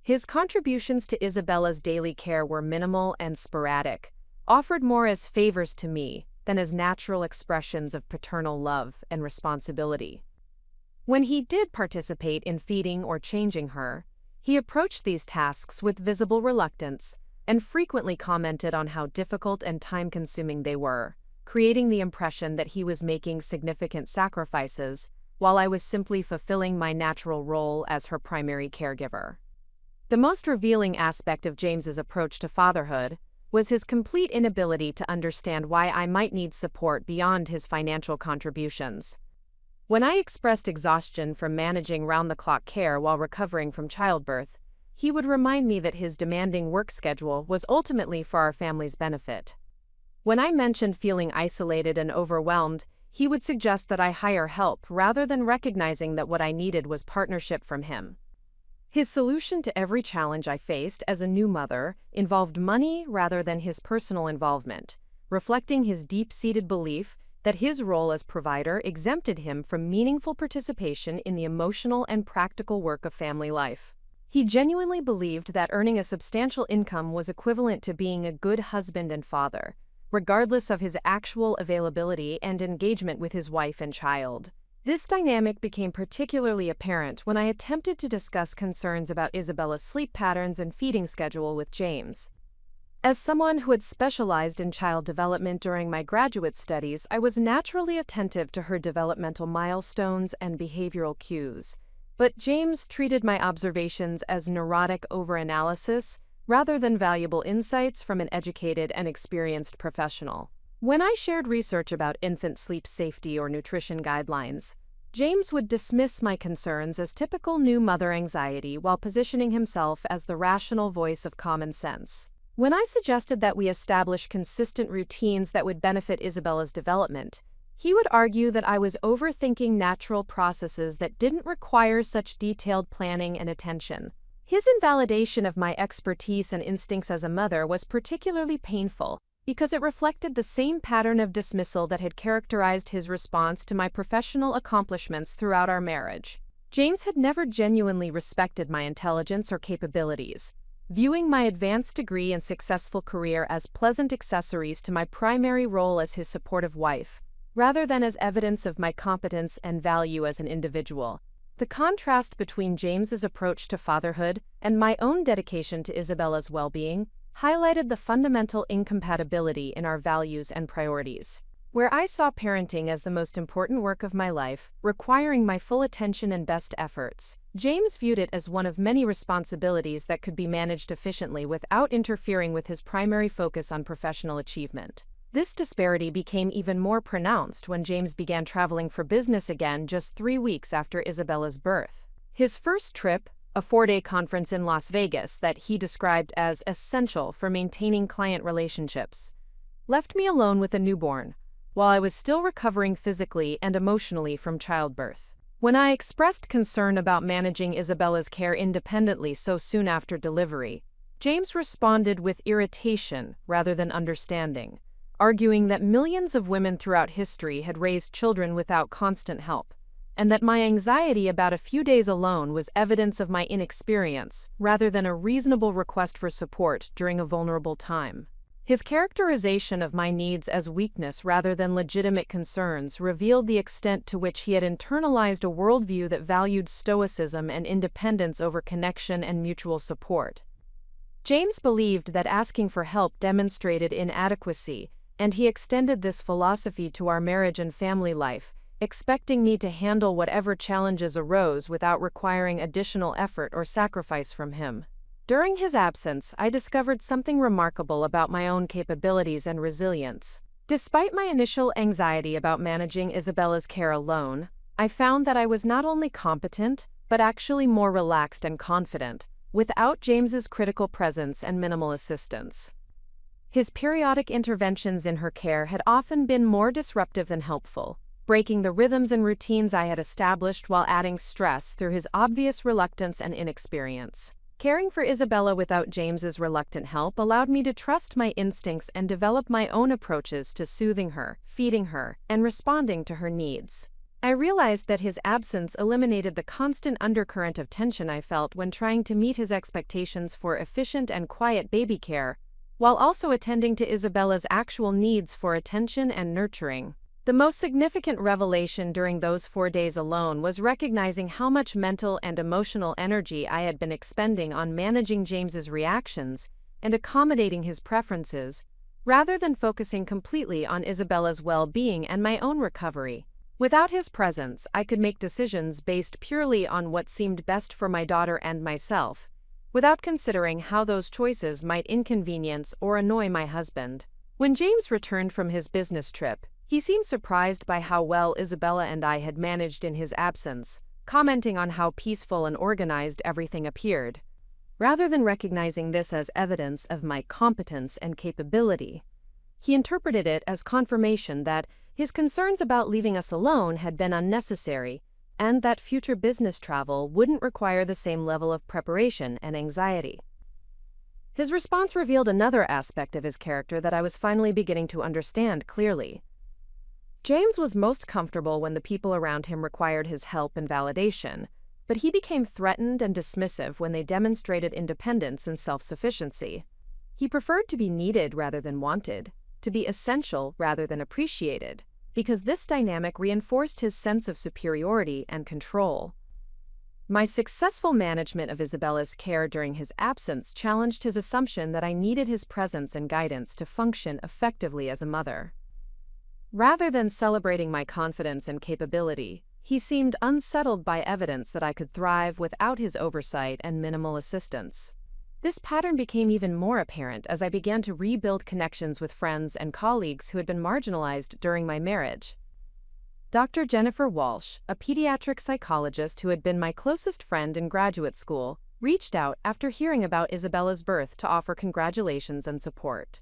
His contributions to Isabella's daily care were minimal and sporadic, offered more as favors to me than as natural expressions of paternal love and responsibility. When he did participate in feeding or changing her, he approached these tasks with visible reluctance and frequently commented on how difficult and time-consuming they were, creating the impression that he was making significant sacrifices while I was simply fulfilling my natural role as her primary caregiver. The most revealing aspect of James's approach to fatherhood was his complete inability to understand why I might need support beyond his financial contributions. When I expressed exhaustion from managing round-the-clock care while recovering from childbirth, he would remind me that his demanding work schedule was ultimately for our family's benefit. When I mentioned feeling isolated and overwhelmed, he would suggest that I hire help rather than recognizing that what I needed was partnership from him. His solution to every challenge I faced as a new mother involved money rather than his personal involvement, reflecting his deep-seated belief that his role as provider exempted him from meaningful participation in the emotional and practical work of family life. He genuinely believed that earning a substantial income was equivalent to being a good husband and father, regardless of his actual availability and engagement with his wife and child. This dynamic became particularly apparent when I attempted to discuss concerns about Isabella's sleep patterns and feeding schedule with James. As someone who had specialized in child development during my graduate studies, I was naturally attentive to her developmental milestones and behavioral cues. But James treated my observations as neurotic overanalysis rather than valuable insights from an educated and experienced professional. When I shared research about infant sleep safety or nutrition guidelines, James would dismiss my concerns as typical new mother anxiety while positioning himself as the rational voice of common sense. When I suggested that we establish consistent routines that would benefit Isabella's development, he would argue that I was overthinking natural processes that didn't require such detailed planning and attention. His invalidation of my expertise and instincts as a mother was particularly painful because it reflected the same pattern of dismissal that had characterized his response to my professional accomplishments throughout our marriage. James had never genuinely respected my intelligence or capabilities, viewing my advanced degree and successful career as pleasant accessories to my primary role as his supportive wife, rather than as evidence of my competence and value as an individual. The contrast between James's approach to fatherhood and my own dedication to Isabella's well-being highlighted the fundamental incompatibility in our values and priorities. Where I saw parenting as the most important work of my life, requiring my full attention and best efforts, James viewed it as one of many responsibilities that could be managed efficiently without interfering with his primary focus on professional achievement. This disparity became even more pronounced when James began traveling for business again just 3 weeks after Isabella's birth. His first trip, a 4-day conference in Las Vegas that he described as essential for maintaining client relationships, left me alone with a newborn, while I was still recovering physically and emotionally from childbirth. When I expressed concern about managing Isabella's care independently so soon after delivery, James responded with irritation rather than understanding, arguing that millions of women throughout history had raised children without constant help, and that my anxiety about a few days alone was evidence of my inexperience rather than a reasonable request for support during a vulnerable time. His characterization of my needs as weakness rather than legitimate concerns revealed the extent to which he had internalized a worldview that valued stoicism and independence over connection and mutual support. James believed that asking for help demonstrated inadequacy, and he extended this philosophy to our marriage and family life, expecting me to handle whatever challenges arose without requiring additional effort or sacrifice from him. During his absence, I discovered something remarkable about my own capabilities and resilience. Despite my initial anxiety about managing Isabella's care alone, I found that I was not only competent, but actually more relaxed and confident, without James's critical presence and minimal assistance. His periodic interventions in her care had often been more disruptive than helpful, breaking the rhythms and routines I had established while adding stress through his obvious reluctance and inexperience. Caring for Isabella without James's reluctant help allowed me to trust my instincts and develop my own approaches to soothing her, feeding her, and responding to her needs. I realized that his absence eliminated the constant undercurrent of tension I felt when trying to meet his expectations for efficient and quiet baby care, while also attending to Isabella's actual needs for attention and nurturing. The most significant revelation during those 4 days alone was recognizing how much mental and emotional energy I had been expending on managing James's reactions and accommodating his preferences, rather than focusing completely on Isabella's well-being and my own recovery. Without his presence, I could make decisions based purely on what seemed best for my daughter and myself, without considering how those choices might inconvenience or annoy my husband. When James returned from his business trip, he seemed surprised by how well Isabella and I had managed in his absence, commenting on how peaceful and organized everything appeared. Rather than recognizing this as evidence of my competence and capability, he interpreted it as confirmation that his concerns about leaving us alone had been unnecessary, and that future business travel wouldn't require the same level of preparation and anxiety. His response revealed another aspect of his character that I was finally beginning to understand clearly. James was most comfortable when the people around him required his help and validation, but he became threatened and dismissive when they demonstrated independence and self-sufficiency. He preferred to be needed rather than wanted, to be essential rather than appreciated, because this dynamic reinforced his sense of superiority and control. My successful management of Isabella's care during his absence challenged his assumption that I needed his presence and guidance to function effectively as a mother. Rather than celebrating my confidence and capability, he seemed unsettled by evidence that I could thrive without his oversight and minimal assistance. This pattern became even more apparent as I began to rebuild connections with friends and colleagues who had been marginalized during my marriage. Dr. Jennifer Walsh, a pediatric psychologist who had been my closest friend in graduate school, reached out after hearing about Isabella's birth to offer congratulations and support.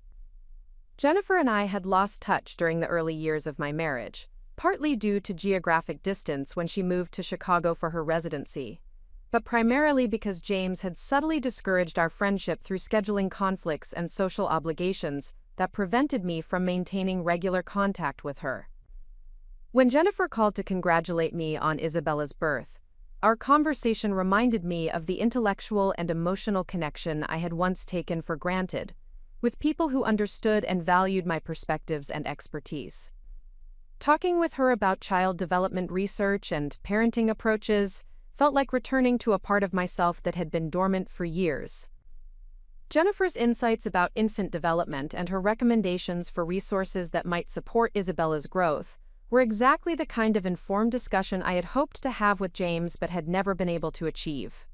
Jennifer and I had lost touch during the early years of my marriage, partly due to geographic distance when she moved to Chicago for her residency, but primarily because James had subtly discouraged our friendship through scheduling conflicts and social obligations that prevented me from maintaining regular contact with her. When Jennifer called to congratulate me on Isabella's birth, our conversation reminded me of the intellectual and emotional connection I had once taken for granted, with people who understood and valued my perspectives and expertise. Talking with her about child development research and parenting approaches felt like returning to a part of myself that had been dormant for years. Jennifer's insights about infant development and her recommendations for resources that might support Isabella's growth were exactly the kind of informed discussion I had hoped to have with James but had never been able to achieve.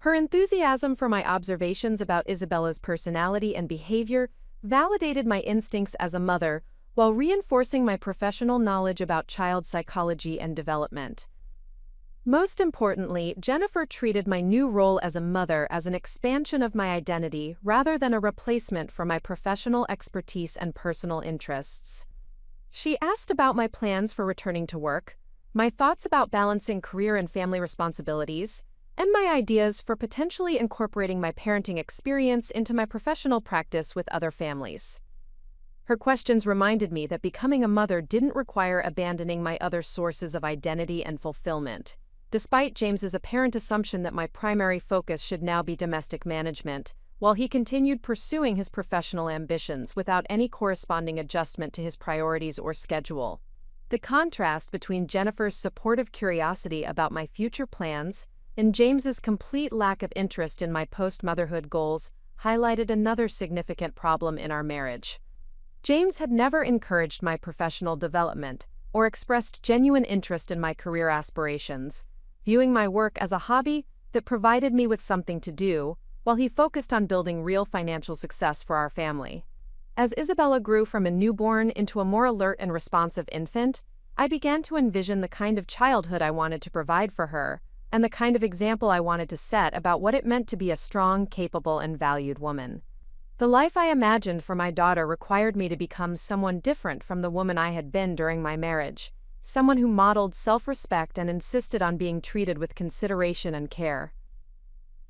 Her enthusiasm for my observations about Isabella's personality and behavior validated my instincts as a mother while reinforcing my professional knowledge about child psychology and development. Most importantly, Jennifer treated my new role as a mother as an expansion of my identity rather than a replacement for my professional expertise and personal interests. She asked about my plans for returning to work, my thoughts about balancing career and family responsibilities, and my ideas for potentially incorporating my parenting experience into my professional practice with other families. Her questions reminded me that becoming a mother didn't require abandoning my other sources of identity and fulfillment, despite James's apparent assumption that my primary focus should now be domestic management, while he continued pursuing his professional ambitions without any corresponding adjustment to his priorities or schedule. The contrast between Jennifer's supportive curiosity about my future plans and James's complete lack of interest in my post-motherhood goals highlighted another significant problem in our marriage. James had never encouraged my professional development or expressed genuine interest in my career aspirations, viewing my work as a hobby that provided me with something to do, while he focused on building real financial success for our family. As Isabella grew from a newborn into a more alert and responsive infant, I began to envision the kind of childhood I wanted to provide for her, and the kind of example I wanted to set about what it meant to be a strong, capable, and valued woman. The life I imagined for my daughter required me to become someone different from the woman I had been during my marriage, someone who modeled self-respect and insisted on being treated with consideration and care.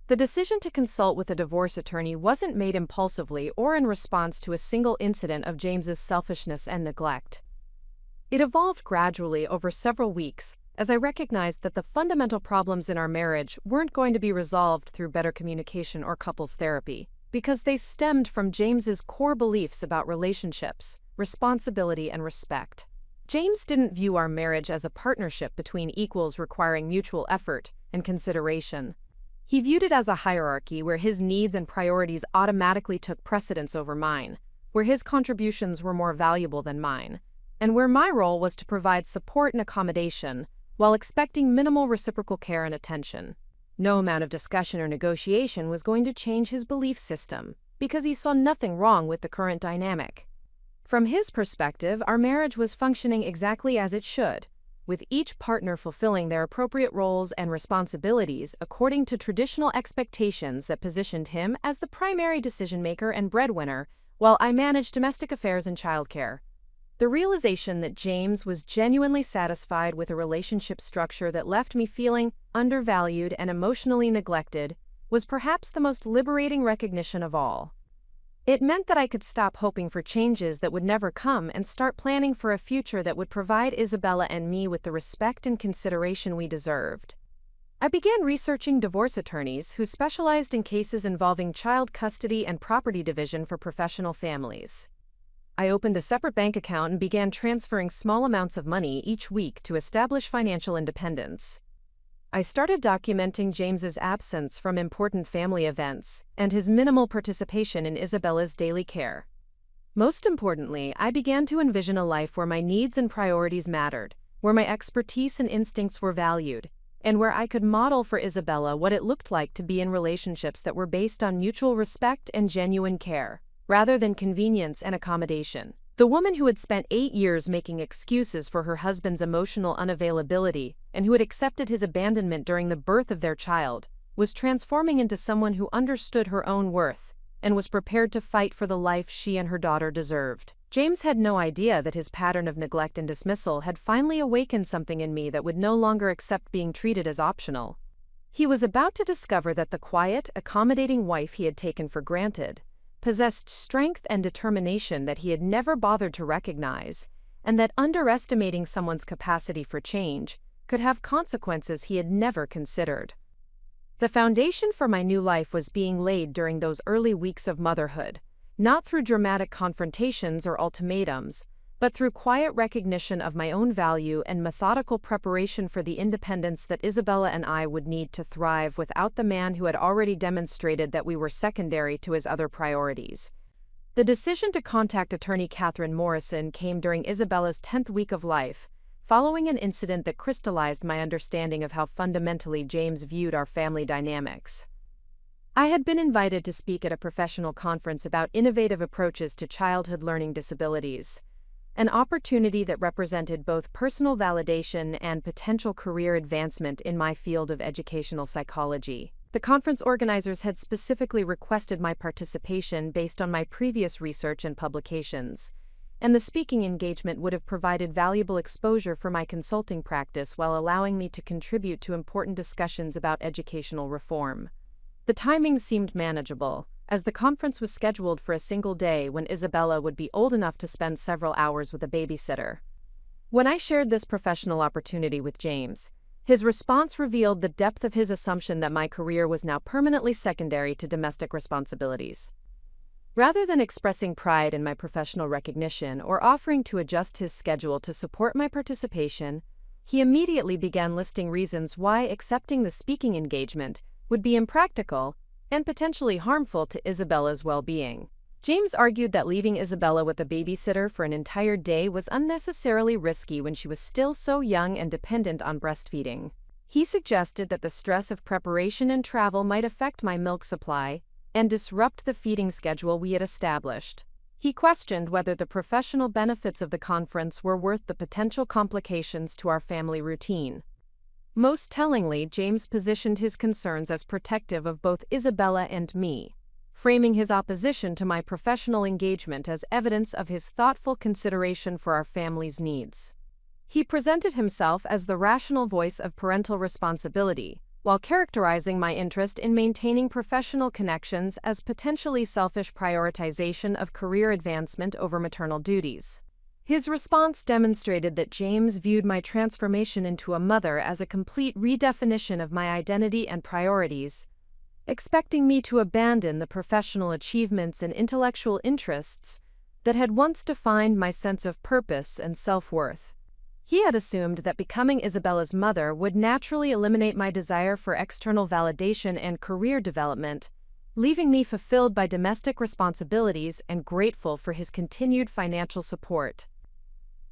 The decision to consult with a divorce attorney wasn't made impulsively or in response to a single incident of James's selfishness and neglect. It evolved gradually over several weeks, as I recognized that the fundamental problems in our marriage weren't going to be resolved through better communication or couples therapy, because they stemmed from James's core beliefs about relationships, responsibility, and respect. James didn't view our marriage as a partnership between equals requiring mutual effort and consideration. He viewed it as a hierarchy where his needs and priorities automatically took precedence over mine, where his contributions were more valuable than mine, and where my role was to provide support and accommodation while expecting minimal reciprocal care and attention. No amount of discussion or negotiation was going to change his belief system, because he saw nothing wrong with the current dynamic. From his perspective, our marriage was functioning exactly as it should, with each partner fulfilling their appropriate roles and responsibilities according to traditional expectations that positioned him as the primary decision-maker and breadwinner, while I managed domestic affairs and childcare. The realization that James was genuinely satisfied with a relationship structure that left me feeling undervalued and emotionally neglected was perhaps the most liberating recognition of all. It meant that I could stop hoping for changes that would never come and start planning for a future that would provide Isabella and me with the respect and consideration we deserved. I began researching divorce attorneys who specialized in cases involving child custody and property division for professional families. I opened a separate bank account and began transferring small amounts of money each week to establish financial independence. I started documenting James's absence from important family events and his minimal participation in Isabella's daily care. Most importantly, I began to envision a life where my needs and priorities mattered, where my expertise and instincts were valued, and where I could model for Isabella what it looked like to be in relationships that were based on mutual respect and genuine care, rather than convenience and accommodation. The woman who had spent 8 years making excuses for her husband's emotional unavailability and who had accepted his abandonment during the birth of their child was transforming into someone who understood her own worth and was prepared to fight for the life she and her daughter deserved. James had no idea that his pattern of neglect and dismissal had finally awakened something in me that would no longer accept being treated as optional. He was about to discover that the quiet, accommodating wife he had taken for granted possessed strength and determination that he had never bothered to recognize, and that underestimating someone's capacity for change could have consequences he had never considered. The foundation for my new life was being laid during those early weeks of motherhood, not through dramatic confrontations or ultimatums, but through quiet recognition of my own value and methodical preparation for the independence that Isabella and I would need to thrive without the man who had already demonstrated that we were secondary to his other priorities. The decision to contact attorney Catherine Morrison came during Isabella's 10th week of life, following an incident that crystallized my understanding of how fundamentally James viewed our family dynamics. I had been invited to speak at a professional conference about innovative approaches to childhood learning disabilities, an opportunity that represented both personal validation and potential career advancement in my field of educational psychology. The conference organizers had specifically requested my participation based on my previous research and publications, and the speaking engagement would have provided valuable exposure for my consulting practice while allowing me to contribute to important discussions about educational reform. The timing seemed manageable, as the conference was scheduled for a single day when Isabella would be old enough to spend several hours with a babysitter. When I shared this professional opportunity with James, his response revealed the depth of his assumption that my career was now permanently secondary to domestic responsibilities. Rather than expressing pride in my professional recognition or offering to adjust his schedule to support my participation, he immediately began listing reasons why accepting the speaking engagement would be impractical and potentially harmful to Isabella's well-being. James argued that leaving Isabella with a babysitter for an entire day was unnecessarily risky when she was still so young and dependent on breastfeeding. He suggested that the stress of preparation and travel might affect my milk supply and disrupt the feeding schedule we had established. He questioned whether the professional benefits of the conference were worth the potential complications to our family routine. Most tellingly, James positioned his concerns as protective of both Isabella and me, framing his opposition to my professional engagement as evidence of his thoughtful consideration for our family's needs. He presented himself as the rational voice of parental responsibility, while characterizing my interest in maintaining professional connections as potentially selfish prioritization of career advancement over maternal duties. His response demonstrated that James viewed my transformation into a mother as a complete redefinition of my identity and priorities, expecting me to abandon the professional achievements and intellectual interests that had once defined my sense of purpose and self-worth. He had assumed that becoming Isabella's mother would naturally eliminate my desire for external validation and career development, leaving me fulfilled by domestic responsibilities and grateful for his continued financial support.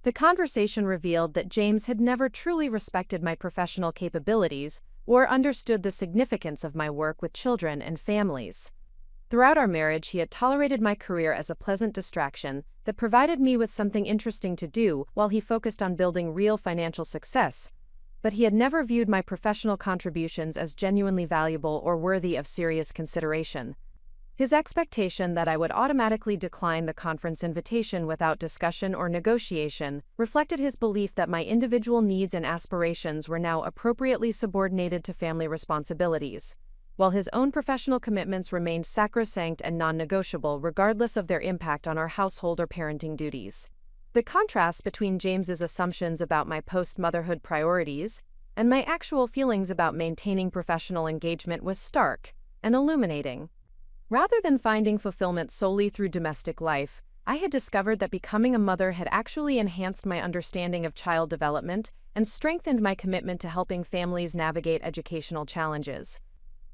The conversation revealed that James had never truly respected my professional capabilities or understood the significance of my work with children and families. Throughout our marriage, he had tolerated my career as a pleasant distraction that provided me with something interesting to do while he focused on building real financial success, but he had never viewed my professional contributions as genuinely valuable or worthy of serious consideration. His expectation that I would automatically decline the conference invitation without discussion or negotiation reflected his belief that my individual needs and aspirations were now appropriately subordinated to family responsibilities, while his own professional commitments remained sacrosanct and non-negotiable regardless of their impact on our household or parenting duties. The contrast between James's assumptions about my post-motherhood priorities and my actual feelings about maintaining professional engagement was stark and illuminating. Rather than finding fulfillment solely through domestic life, I had discovered that becoming a mother had actually enhanced my understanding of child development and strengthened my commitment to helping families navigate educational challenges.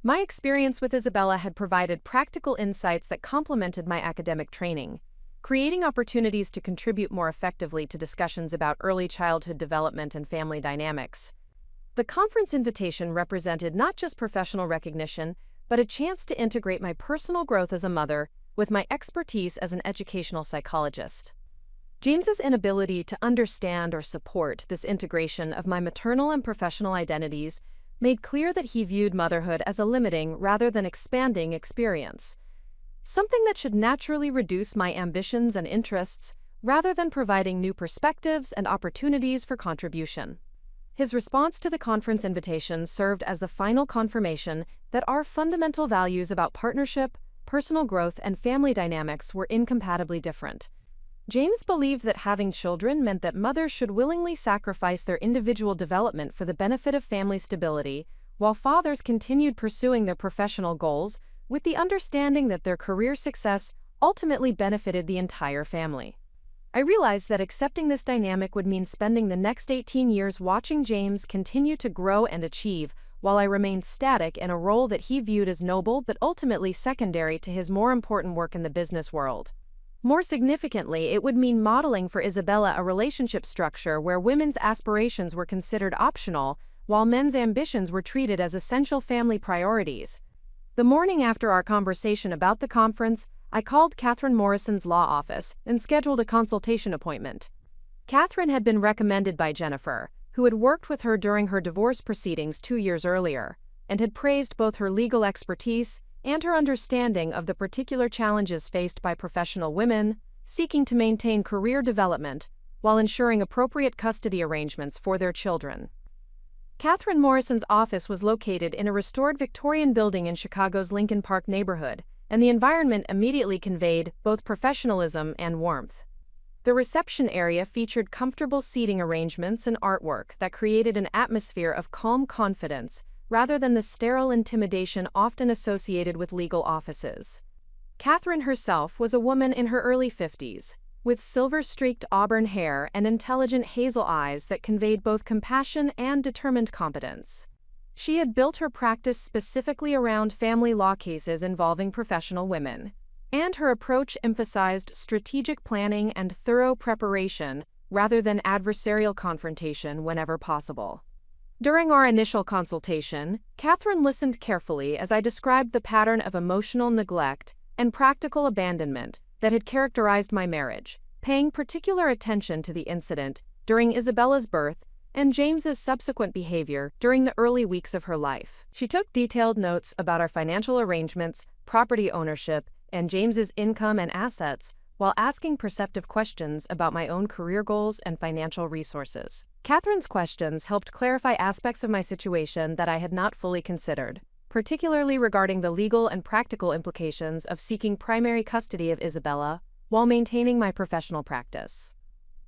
My experience with Isabella had provided practical insights that complemented my academic training, creating opportunities to contribute more effectively to discussions about early childhood development and family dynamics. The conference invitation represented not just professional recognition, but a chance to integrate my personal growth as a mother with my expertise as an educational psychologist. James's inability to understand or support this integration of my maternal and professional identities made clear that he viewed motherhood as a limiting rather than expanding experience, something that should naturally reduce my ambitions and interests rather than providing new perspectives and opportunities for contribution. His response to the conference invitation served as the final confirmation that our fundamental values about partnership, personal growth, and family dynamics were incompatibly different. James believed that having children meant that mothers should willingly sacrifice their individual development for the benefit of family stability, while fathers continued pursuing their professional goals with the understanding that their career success ultimately benefited the entire family. I realized that accepting this dynamic would mean spending the next 18 years watching James continue to grow and achieve, while I remained static in a role that he viewed as noble but ultimately secondary to his more important work in the business world. More significantly, it would mean modeling for Isabella a relationship structure where women's aspirations were considered optional, while men's ambitions were treated as essential family priorities. The morning after our conversation about the conference, I called Catherine Morrison's law office and scheduled a consultation appointment. Catherine had been recommended by Jennifer, who had worked with her during her divorce proceedings 2 years earlier, and had praised both her legal expertise and her understanding of the particular challenges faced by professional women seeking to maintain career development while ensuring appropriate custody arrangements for their children. Catherine Morrison's office was located in a restored Victorian building in Chicago's Lincoln Park neighborhood, and the environment immediately conveyed both professionalism and warmth. The reception area featured comfortable seating arrangements and artwork that created an atmosphere of calm confidence rather than the sterile intimidation often associated with legal offices. Catherine herself was a woman in her early 50s, with silver-streaked auburn hair and intelligent hazel eyes that conveyed both compassion and determined competence. She had built her practice specifically around family law cases involving professional women, and her approach emphasized strategic planning and thorough preparation rather than adversarial confrontation whenever possible. During our initial consultation, Catherine listened carefully as I described the pattern of emotional neglect and practical abandonment that had characterized my marriage, paying particular attention to the incident during Isabella's birth and James's subsequent behavior during the early weeks of her life. She took detailed notes about our financial arrangements, property ownership, and James's income and assets, while asking perceptive questions about my own career goals and financial resources. Catherine's questions helped clarify aspects of my situation that I had not fully considered, particularly regarding the legal and practical implications of seeking primary custody of Isabella while maintaining my professional practice.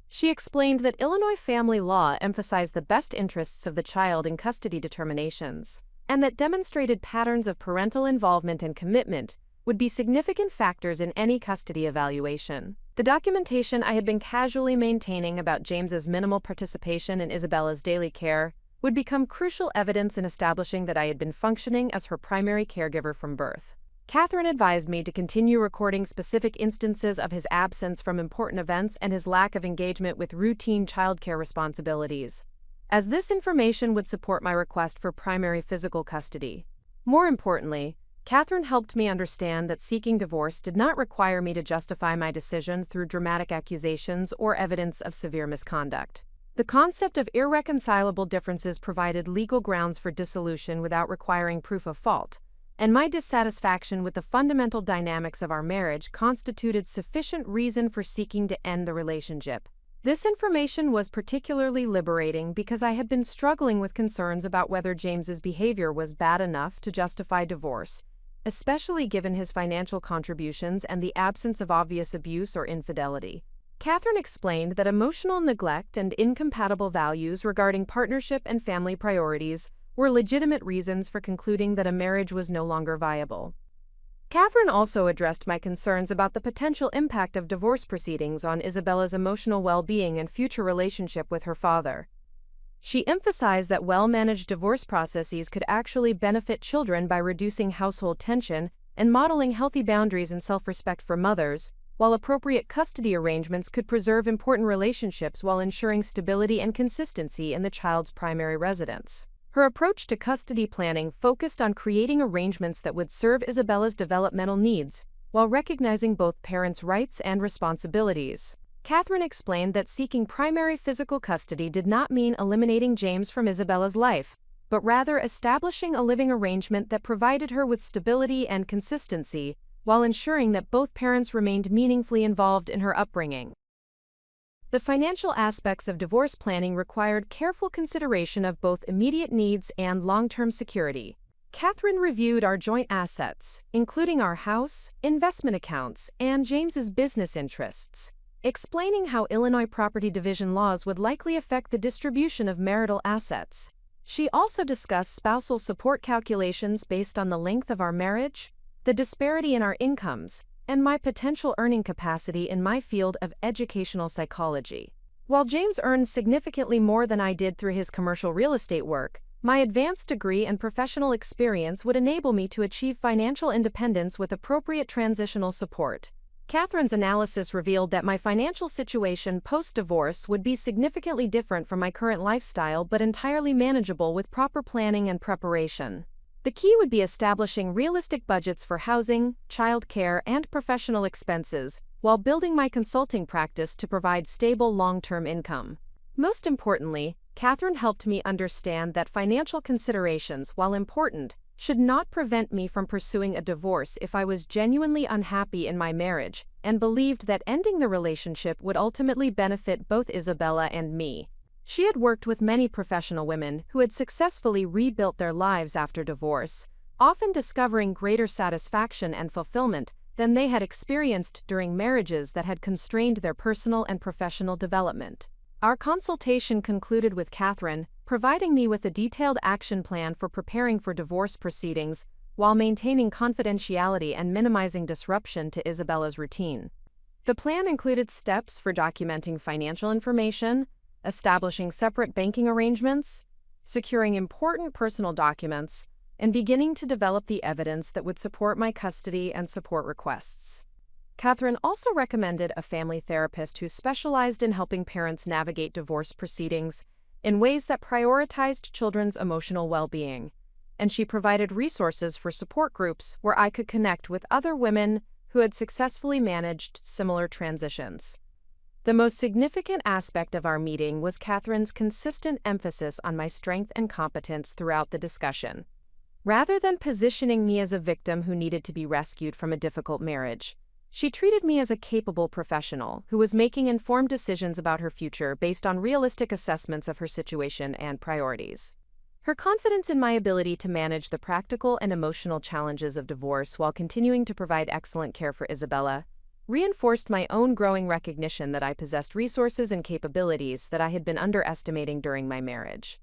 She explained that Illinois family law emphasized the best interests of the child in custody determinations, and that demonstrated patterns of parental involvement and commitment would be significant factors in any custody evaluation. The documentation I had been casually maintaining about James's minimal participation in Isabella's daily care would become crucial evidence in establishing that I had been functioning as her primary caregiver from birth. Catherine advised me to continue recording specific instances of his absence from important events and his lack of engagement with routine childcare responsibilities, as this information would support my request for primary physical custody. More importantly, Catherine helped me understand that seeking divorce did not require me to justify my decision through dramatic accusations or evidence of severe misconduct. The concept of irreconcilable differences provided legal grounds for dissolution without requiring proof of fault, and my dissatisfaction with the fundamental dynamics of our marriage constituted sufficient reason for seeking to end the relationship. This information was particularly liberating because I had been struggling with concerns about whether James's behavior was bad enough to justify divorce, especially given his financial contributions and the absence of obvious abuse or infidelity. Catherine explained that emotional neglect and incompatible values regarding partnership and family priorities were legitimate reasons for concluding that a marriage was no longer viable. Catherine also addressed my concerns about the potential impact of divorce proceedings on Isabella's emotional well-being and future relationship with her father. She emphasized that well-managed divorce processes could actually benefit children by reducing household tension and modeling healthy boundaries and self-respect for mothers, while appropriate custody arrangements could preserve important relationships while ensuring stability and consistency in the child's primary residence. Her approach to custody planning focused on creating arrangements that would serve Isabella's developmental needs, while recognizing both parents' rights and responsibilities. Catherine explained that seeking primary physical custody did not mean eliminating James from Isabella's life, but rather establishing a living arrangement that provided her with stability and consistency, while ensuring that both parents remained meaningfully involved in her upbringing. The financial aspects of divorce planning required careful consideration of both immediate needs and long-term security. Catherine reviewed our joint assets, including our house, investment accounts, and James's business interests, explaining how Illinois property division laws would likely affect the distribution of marital assets. She also discussed spousal support calculations based on the length of our marriage, the disparity in our incomes, and my potential earning capacity in my field of educational psychology. While James earned significantly more than I did through his commercial real estate work, my advanced degree and professional experience would enable me to achieve financial independence with appropriate transitional support. Catherine's analysis revealed that my financial situation post-divorce would be significantly different from my current lifestyle but entirely manageable with proper planning and preparation. The key would be establishing realistic budgets for housing, childcare, and professional expenses, while building my consulting practice to provide stable long-term income. Most importantly, Catherine helped me understand that financial considerations, while important, should not prevent me from pursuing a divorce if I was genuinely unhappy in my marriage and believed that ending the relationship would ultimately benefit both Isabella and me. She had worked with many professional women who had successfully rebuilt their lives after divorce, often discovering greater satisfaction and fulfillment than they had experienced during marriages that had constrained their personal and professional development. Our consultation concluded with Catherine providing me with a detailed action plan for preparing for divorce proceedings while maintaining confidentiality and minimizing disruption to Isabella's routine. The plan included steps for documenting financial information, establishing separate banking arrangements, securing important personal documents, and beginning to develop the evidence that would support my custody and support requests. Catherine also recommended a family therapist who specialized in helping parents navigate divorce proceedings in ways that prioritized children's emotional well-being, and she provided resources for support groups where I could connect with other women who had successfully managed similar transitions. The most significant aspect of our meeting was Catherine's consistent emphasis on my strength and competence throughout the discussion. Rather than positioning me as a victim who needed to be rescued from a difficult marriage, She treated me as a capable professional who was making informed decisions about her future based on realistic assessments of her situation and priorities. Her confidence in my ability to manage the practical and emotional challenges of divorce while continuing to provide excellent care for Isabella reinforced my own growing recognition that I possessed resources and capabilities that I had been underestimating during my marriage.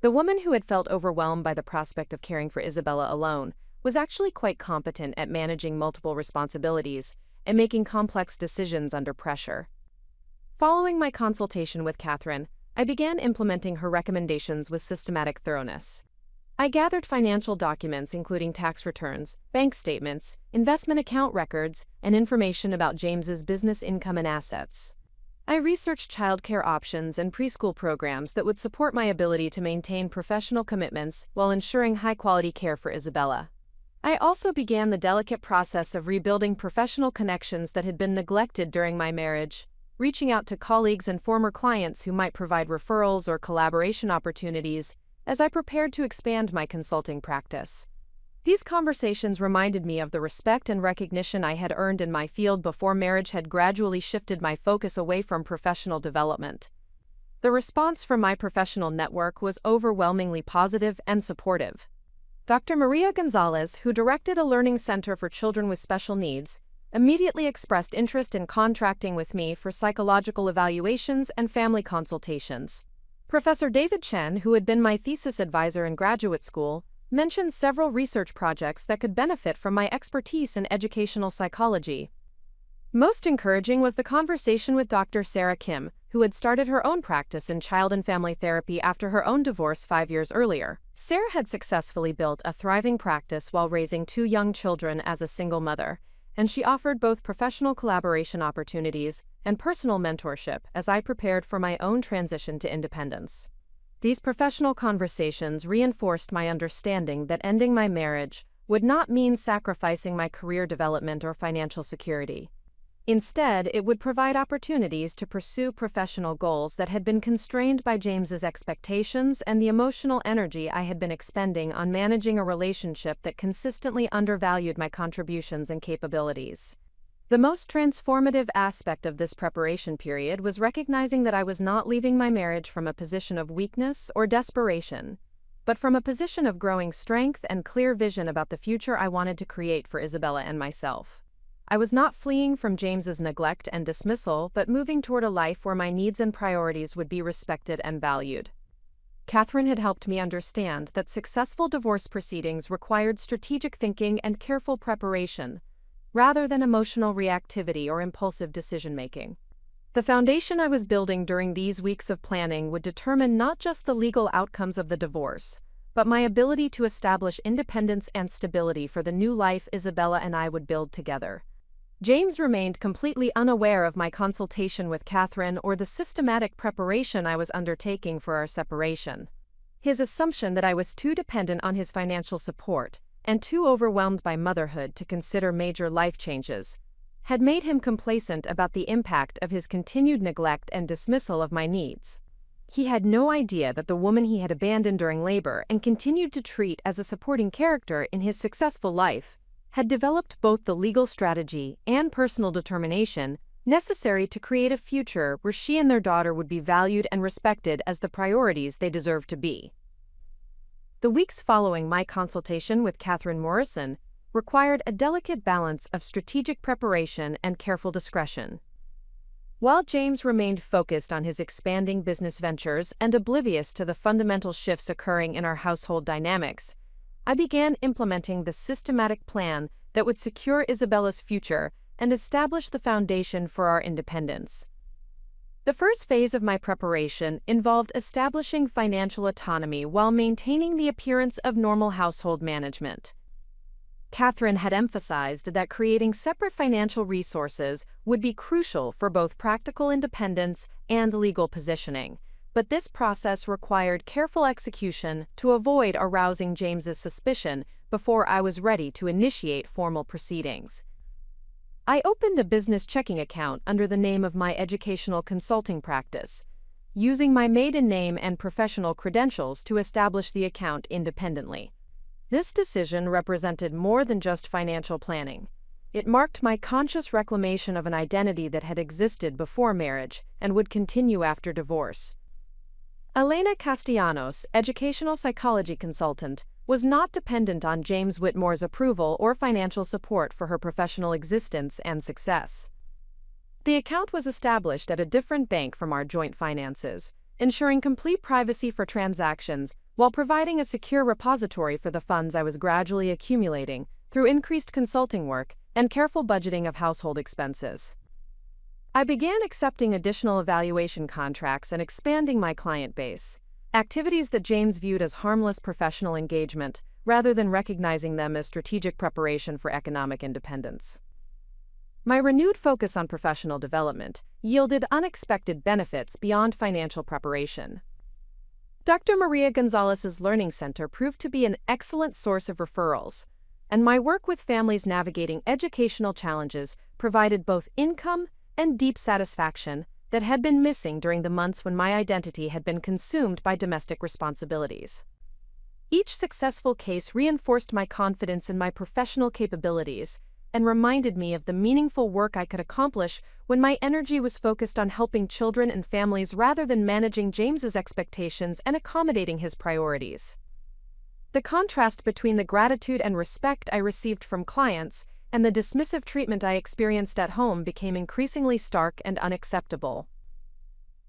The woman who had felt overwhelmed by the prospect of caring for Isabella alone was actually quite competent at managing multiple responsibilities and making complex decisions under pressure. Following my consultation with Catherine, I began implementing her recommendations with systematic thoroughness. I gathered financial documents including tax returns, bank statements, investment account records, and information about James's business income and assets. I researched childcare options and preschool programs that would support my ability to maintain professional commitments while ensuring high-quality care for Isabella. I also began the delicate process of rebuilding professional connections that had been neglected during my marriage, reaching out to colleagues and former clients who might provide referrals or collaboration opportunities as I prepared to expand my consulting practice. These conversations reminded me of the respect and recognition I had earned in my field before marriage had gradually shifted my focus away from professional development. The response from my professional network was overwhelmingly positive and supportive. Dr. Maria Gonzalez, who directed a learning center for children with special needs, immediately expressed interest in contracting with me for psychological evaluations and family consultations. Professor David Chen, who had been my thesis advisor in graduate school, mentioned several research projects that could benefit from my expertise in educational psychology. Most encouraging was the conversation with Dr. Sarah Kim, who had started her own practice in child and family therapy after her own divorce 5 years earlier. Sarah had successfully built a thriving practice while raising 2 young children as a single mother, and she offered both professional collaboration opportunities and personal mentorship as I prepared for my own transition to independence. These professional conversations reinforced my understanding that ending my marriage would not mean sacrificing my career development or financial security. Instead, it would provide opportunities to pursue professional goals that had been constrained by James's expectations and the emotional energy I had been expending on managing a relationship that consistently undervalued my contributions and capabilities. The most transformative aspect of this preparation period was recognizing that I was not leaving my marriage from a position of weakness or desperation, but from a position of growing strength and clear vision about the future I wanted to create for Isabella and myself. I was not fleeing from James's neglect and dismissal, but moving toward a life where my needs and priorities would be respected and valued. Catherine had helped me understand that successful divorce proceedings required strategic thinking and careful preparation, rather than emotional reactivity or impulsive decision-making. The foundation I was building during these weeks of planning would determine not just the legal outcomes of the divorce, but my ability to establish independence and stability for the new life Isabella and I would build together. James remained completely unaware of my consultation with Catherine or the systematic preparation I was undertaking for our separation. His assumption that I was too dependent on his financial support and too overwhelmed by motherhood to consider major life changes had made him complacent about the impact of his continued neglect and dismissal of my needs. He had no idea that the woman he had abandoned during labor and continued to treat as a supporting character in his successful life had developed both the legal strategy and personal determination necessary to create a future where she and their daughter would be valued and respected as the priorities they deserved to be. The weeks following my consultation with Catherine Morrison required a delicate balance of strategic preparation and careful discretion. While James remained focused on his expanding business ventures and oblivious to the fundamental shifts occurring in our household dynamics, I began implementing the systematic plan that would secure Isabella's future and establish the foundation for our independence. The first phase of my preparation involved establishing financial autonomy while maintaining the appearance of normal household management. Catherine had emphasized that creating separate financial resources would be crucial for both practical independence and legal positioning, but this process required careful execution to avoid arousing James's suspicion before I was ready to initiate formal proceedings. I opened a business checking account under the name of my educational consulting practice, using my maiden name and professional credentials to establish the account independently. This decision represented more than just financial planning. It marked my conscious reclamation of an identity that had existed before marriage and would continue after divorce. Elena Castellanos, educational psychology consultant, was not dependent on James Whitmore's approval or financial support for her professional existence and success. The account was established at a different bank from our joint finances, ensuring complete privacy for transactions while providing a secure repository for the funds I was gradually accumulating through increased consulting work and careful budgeting of household expenses. I began accepting additional evaluation contracts and expanding my client base, activities that James viewed as harmless professional engagement rather than recognizing them as strategic preparation for economic independence. My renewed focus on professional development yielded unexpected benefits beyond financial preparation. Dr. Maria Gonzalez's Learning Center proved to be an excellent source of referrals, and my work with families navigating educational challenges provided both income and deep satisfaction that had been missing during the months when my identity had been consumed by domestic responsibilities. Each successful case reinforced my confidence in my professional capabilities and reminded me of the meaningful work I could accomplish when my energy was focused on helping children and families rather than managing James's expectations and accommodating his priorities. The contrast between the gratitude and respect I received from clients and the dismissive treatment I experienced at home became increasingly stark and unacceptable.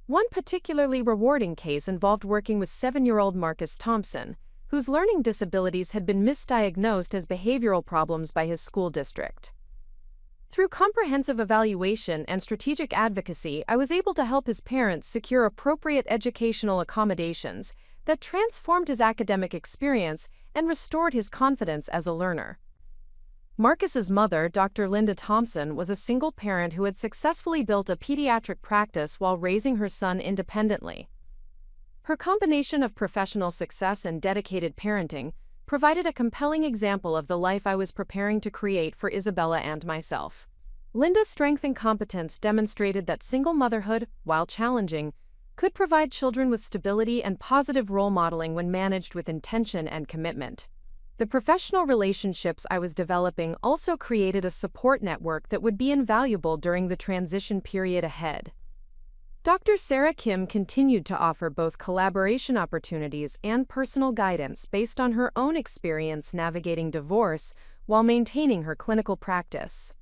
One particularly rewarding case involved working with 7-year-old Marcus Thompson, whose learning disabilities had been misdiagnosed as behavioral problems by his school district. Through comprehensive evaluation and strategic advocacy, I was able to help his parents secure appropriate educational accommodations that transformed his academic experience and restored his confidence as a learner. Marcus's mother, Dr. Linda Thompson, was a single parent who had successfully built a pediatric practice while raising her son independently. Her combination of professional success and dedicated parenting provided a compelling example of the life I was preparing to create for Isabella and myself. Linda's strength and competence demonstrated that single motherhood, while challenging, could provide children with stability and positive role modeling when managed with intention and commitment. The professional relationships I was developing also created a support network that would be invaluable during the transition period ahead. Dr. Sarah Kim continued to offer both collaboration opportunities and personal guidance based on her own experience navigating divorce while maintaining her clinical practice.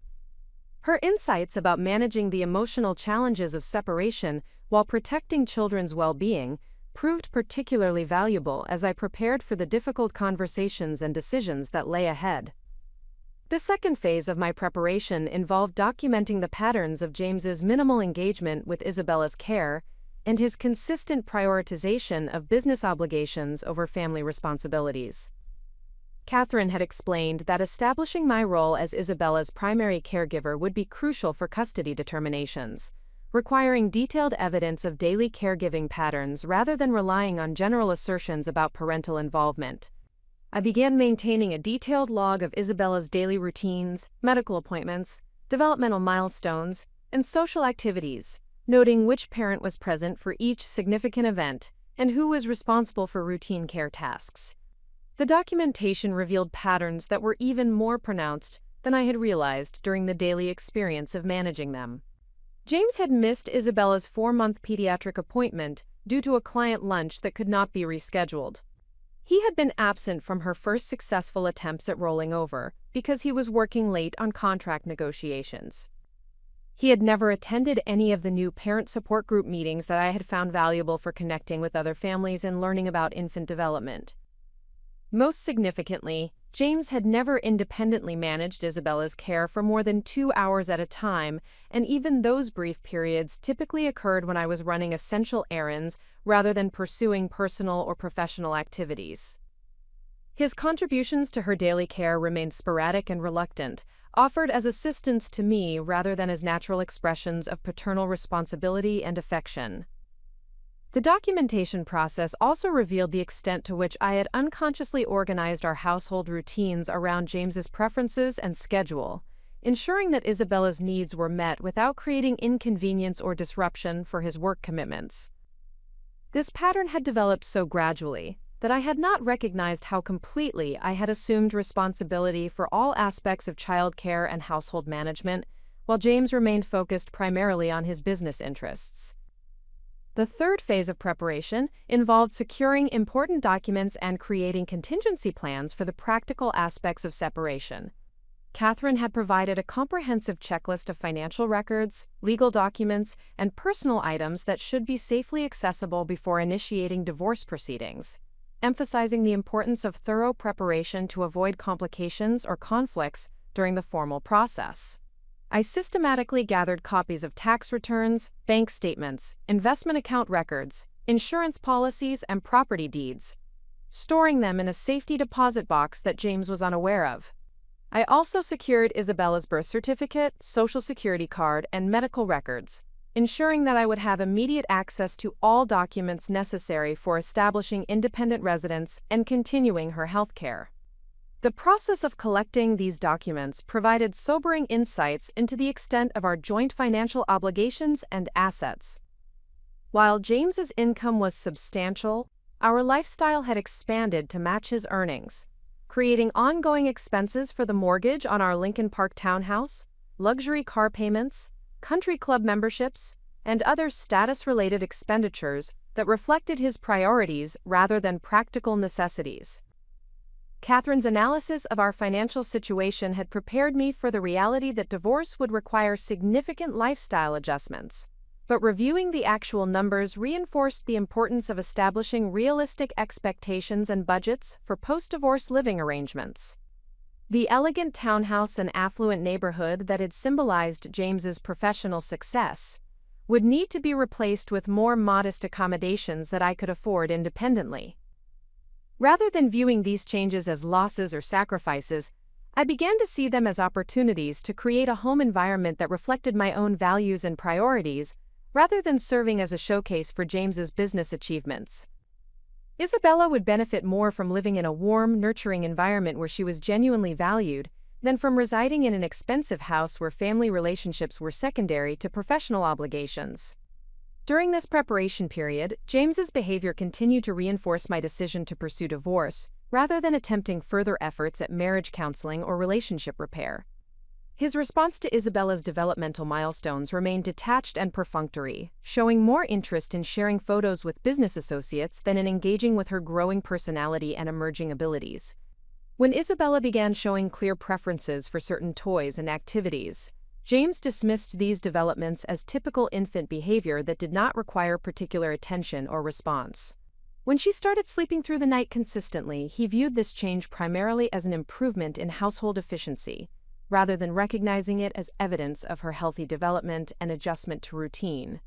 Her insights about managing the emotional challenges of separation while protecting children's well-being proved particularly valuable as I prepared for the difficult conversations and decisions that lay ahead. The second phase of my preparation involved documenting the patterns of James's minimal engagement with Isabella's care and his consistent prioritization of business obligations over family responsibilities. Catherine had explained that establishing my role as Isabella's primary caregiver would be crucial for custody determinations, requiring detailed evidence of daily caregiving patterns rather than relying on general assertions about parental involvement. I began maintaining a detailed log of Isabella's daily routines, medical appointments, developmental milestones, and social activities, noting which parent was present for each significant event and who was responsible for routine care tasks. The documentation revealed patterns that were even more pronounced than I had realized during the daily experience of managing them. James had missed Isabella's 4-month pediatric appointment due to a client lunch that could not be rescheduled. He had been absent from her first successful attempts at rolling over because he was working late on contract negotiations. He had never attended any of the new parent support group meetings that I had found valuable for connecting with other families and learning about infant development. Most significantly, James had never independently managed Isabella's care for more than 2 hours at a time, and even those brief periods typically occurred when I was running essential errands rather than pursuing personal or professional activities. His contributions to her daily care remained sporadic and reluctant, offered as assistance to me rather than as natural expressions of paternal responsibility and affection. The documentation process also revealed the extent to which I had unconsciously organized our household routines around James's preferences and schedule, ensuring that Isabella's needs were met without creating inconvenience or disruption for his work commitments. This pattern had developed so gradually that I had not recognized how completely I had assumed responsibility for all aspects of childcare and household management, while James remained focused primarily on his business interests. The third phase of preparation involved securing important documents and creating contingency plans for the practical aspects of separation. Catherine had provided a comprehensive checklist of financial records, legal documents, and personal items that should be safely accessible before initiating divorce proceedings, emphasizing the importance of thorough preparation to avoid complications or conflicts during the formal process. I systematically gathered copies of tax returns, bank statements, investment account records, insurance policies, and property deeds, storing them in a safety deposit box that James was unaware of. I also secured Isabella's birth certificate, social security card, and medical records, ensuring that I would have immediate access to all documents necessary for establishing independent residence and continuing her health care. The process of collecting these documents provided sobering insights into the extent of our joint financial obligations and assets. While James's income was substantial, our lifestyle had expanded to match his earnings, creating ongoing expenses for the mortgage on our Lincoln Park townhouse, luxury car payments, country club memberships, and other status-related expenditures that reflected his priorities rather than practical necessities. Catherine's analysis of our financial situation had prepared me for the reality that divorce would require significant lifestyle adjustments, but reviewing the actual numbers reinforced the importance of establishing realistic expectations and budgets for post-divorce living arrangements. The elegant townhouse and affluent neighborhood that had symbolized James's professional success would need to be replaced with more modest accommodations that I could afford independently. Rather than viewing these changes as losses or sacrifices, I began to see them as opportunities to create a home environment that reflected my own values and priorities, rather than serving as a showcase for James's business achievements. Isabella would benefit more from living in a warm, nurturing environment where she was genuinely valued than from residing in an expensive house where family relationships were secondary to professional obligations. During this preparation period, James's behavior continued to reinforce my decision to pursue divorce, rather than attempting further efforts at marriage counseling or relationship repair. His response to Isabella's developmental milestones remained detached and perfunctory, showing more interest in sharing photos with business associates than in engaging with her growing personality and emerging abilities. When Isabella began showing clear preferences for certain toys and activities, James dismissed these developments as typical infant behavior that did not require particular attention or response. When she started sleeping through the night consistently, he viewed this change primarily as an improvement in household efficiency, rather than recognizing it as evidence of her healthy development and adjustment to routine.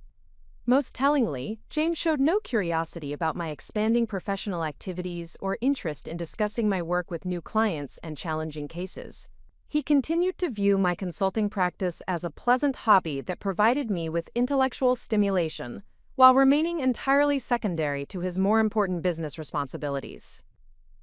Most tellingly, James showed no curiosity about my expanding professional activities or interest in discussing my work with new clients and challenging cases. He continued to view my consulting practice as a pleasant hobby that provided me with intellectual stimulation, while remaining entirely secondary to his more important business responsibilities.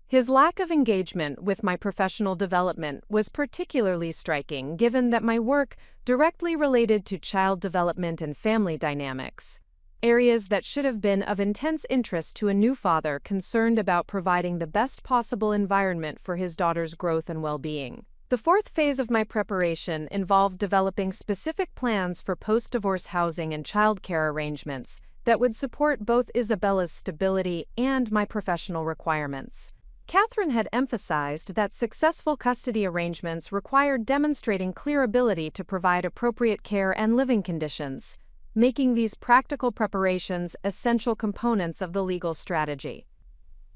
His lack of engagement with my professional development was particularly striking, given that my work directly related to child development and family dynamics, areas that should have been of intense interest to a new father concerned about providing the best possible environment for his daughter's growth and well-being. The fourth phase of my preparation involved developing specific plans for post-divorce housing and childcare arrangements that would support both Isabella's stability and my professional requirements. Catherine had emphasized that successful custody arrangements required demonstrating clear ability to provide appropriate care and living conditions, making these practical preparations essential components of the legal strategy.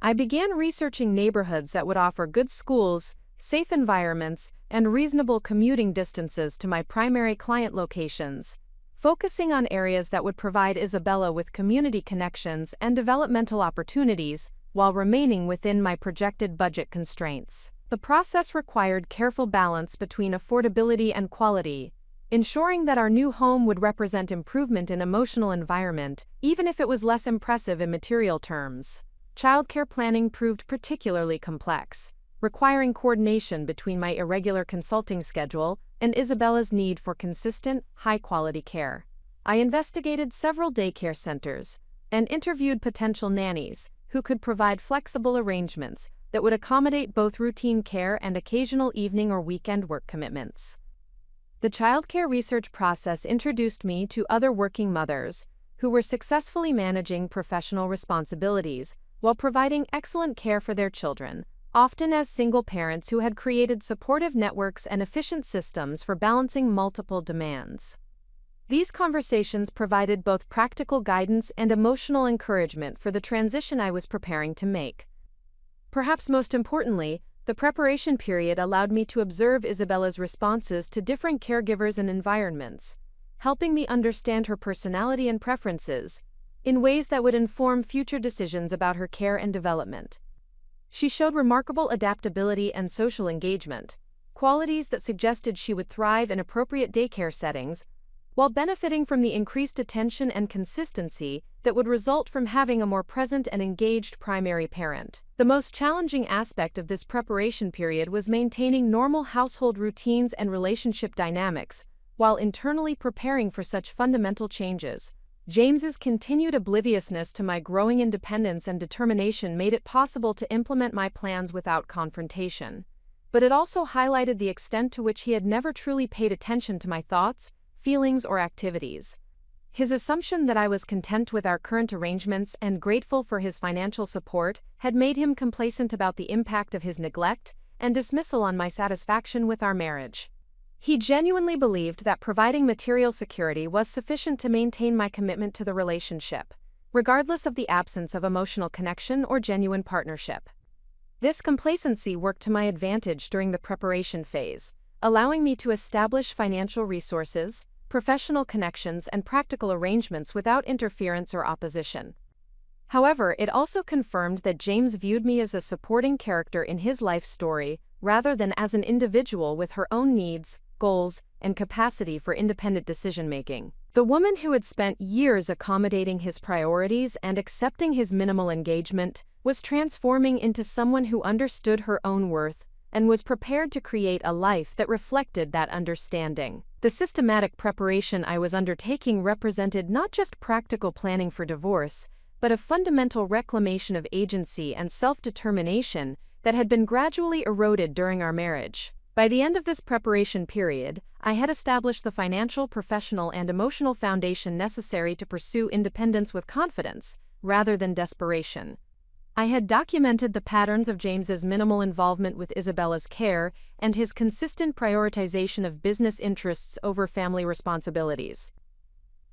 I began researching neighborhoods that would offer good schools, safe environments, and reasonable commuting distances to my primary client locations, focusing on areas that would provide Isabella with community connections and developmental opportunities while remaining within my projected budget constraints. The process required careful balance between affordability and quality, ensuring that our new home would represent improvement in emotional environment, even if it was less impressive in material terms. Childcare planning proved particularly complex, requiring coordination between my irregular consulting schedule and Isabella's need for consistent, high-quality care. I investigated several daycare centers and interviewed potential nannies, who could provide flexible arrangements that would accommodate both routine care and occasional evening or weekend work commitments. The childcare research process introduced me to other working mothers who were successfully managing professional responsibilities while providing excellent care for their children, often as single parents who had created supportive networks and efficient systems for balancing multiple demands. These conversations provided both practical guidance and emotional encouragement for the transition I was preparing to make. Perhaps most importantly, the preparation period allowed me to observe Isabella's responses to different caregivers and environments, helping me understand her personality and preferences in ways that would inform future decisions about her care and development. She showed remarkable adaptability and social engagement, qualities that suggested she would thrive in appropriate daycare settings, while benefiting from the increased attention and consistency that would result from having a more present and engaged primary parent. The most challenging aspect of this preparation period was maintaining normal household routines and relationship dynamics, while internally preparing for such fundamental changes. James's continued obliviousness to my growing independence and determination made it possible to implement my plans without confrontation. But it also highlighted the extent to which he had never truly paid attention to my thoughts, feelings, or activities. His assumption that I was content with our current arrangements and grateful for his financial support had made him complacent about the impact of his neglect and dismissal on my satisfaction with our marriage. He genuinely believed that providing material security was sufficient to maintain my commitment to the relationship, regardless of the absence of emotional connection or genuine partnership. This complacency worked to my advantage during the preparation phase, allowing me to establish financial resources, professional connections, and practical arrangements without interference or opposition. However, it also confirmed that James viewed me as a supporting character in his life story rather than as an individual with her own needs, goals, and capacity for independent decision-making. The woman who had spent years accommodating his priorities and accepting his minimal engagement was transforming into someone who understood her own worth and was prepared to create a life that reflected that understanding. The systematic preparation I was undertaking represented not just practical planning for divorce, but a fundamental reclamation of agency and self-determination that had been gradually eroded during our marriage. By the end of this preparation period, I had established the financial, professional, and emotional foundation necessary to pursue independence with confidence, rather than desperation. I had documented the patterns of James's minimal involvement with Isabella's care and his consistent prioritization of business interests over family responsibilities.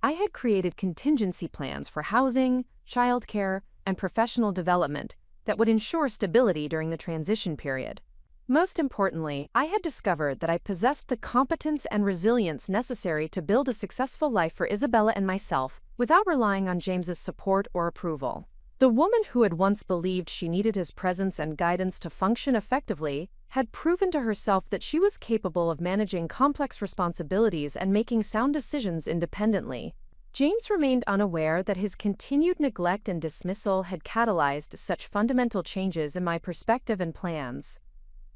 I had created contingency plans for housing, childcare, and professional development that would ensure stability during the transition period. Most importantly, I had discovered that I possessed the competence and resilience necessary to build a successful life for Isabella and myself without relying on James's support or approval. The woman who had once believed she needed his presence and guidance to function effectively had proven to herself that she was capable of managing complex responsibilities and making sound decisions independently. James remained unaware that his continued neglect and dismissal had catalyzed such fundamental changes in my perspective and plans.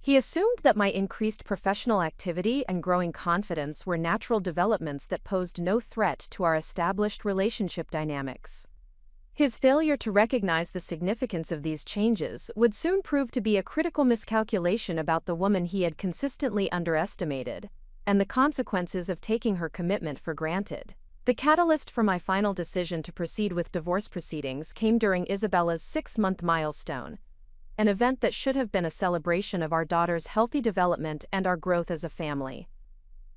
He assumed that my increased professional activity and growing confidence were natural developments that posed no threat to our established relationship dynamics. His failure to recognize the significance of these changes would soon prove to be a critical miscalculation about the woman he had consistently underestimated, and the consequences of taking her commitment for granted. The catalyst for my final decision to proceed with divorce proceedings came during Isabella's 6-month milestone, an event that should have been a celebration of our daughter's healthy development and our growth as a family.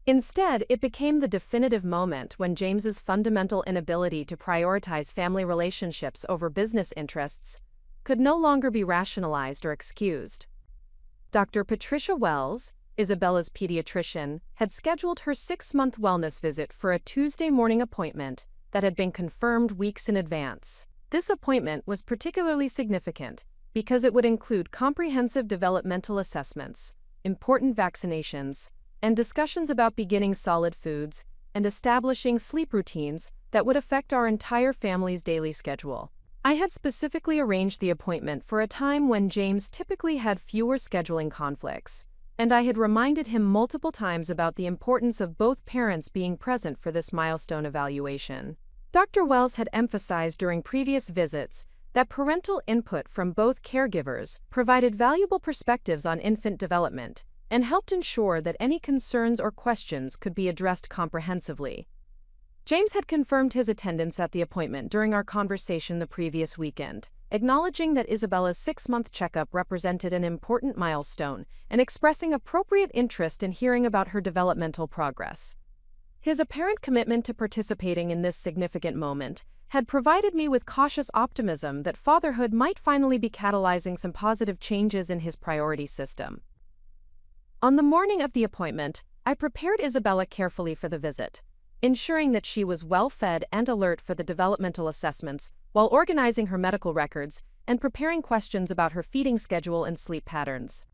Instead, it became the definitive moment when James's fundamental inability to prioritize family relationships over business interests could no longer be rationalized or excused. Dr. Patricia Wells, Isabella's pediatrician, had scheduled her 6-month wellness visit for a Tuesday morning appointment that had been confirmed weeks in advance. This appointment was particularly significant because it would include comprehensive developmental assessments, important vaccinations, and discussions about beginning solid foods and establishing sleep routines that would affect our entire family's daily schedule. I had specifically arranged the appointment for a time when James typically had fewer scheduling conflicts, and I had reminded him multiple times about the importance of both parents being present for this milestone evaluation. Dr. Wells had emphasized during previous visits that parental input from both caregivers provided valuable perspectives on infant development and helped ensure that any concerns or questions could be addressed comprehensively. James had confirmed his attendance at the appointment during our conversation the previous weekend, acknowledging that Isabella's 6-month checkup represented an important milestone and expressing appropriate interest in hearing about her developmental progress. His apparent commitment to participating in this significant moment had provided me with cautious optimism that fatherhood might finally be catalyzing some positive changes in his priority system. On the morning of the appointment, I prepared Isabella carefully for the visit, ensuring that she was well-fed and alert for the developmental assessments while organizing her medical records and preparing questions about her feeding schedule and sleep patterns.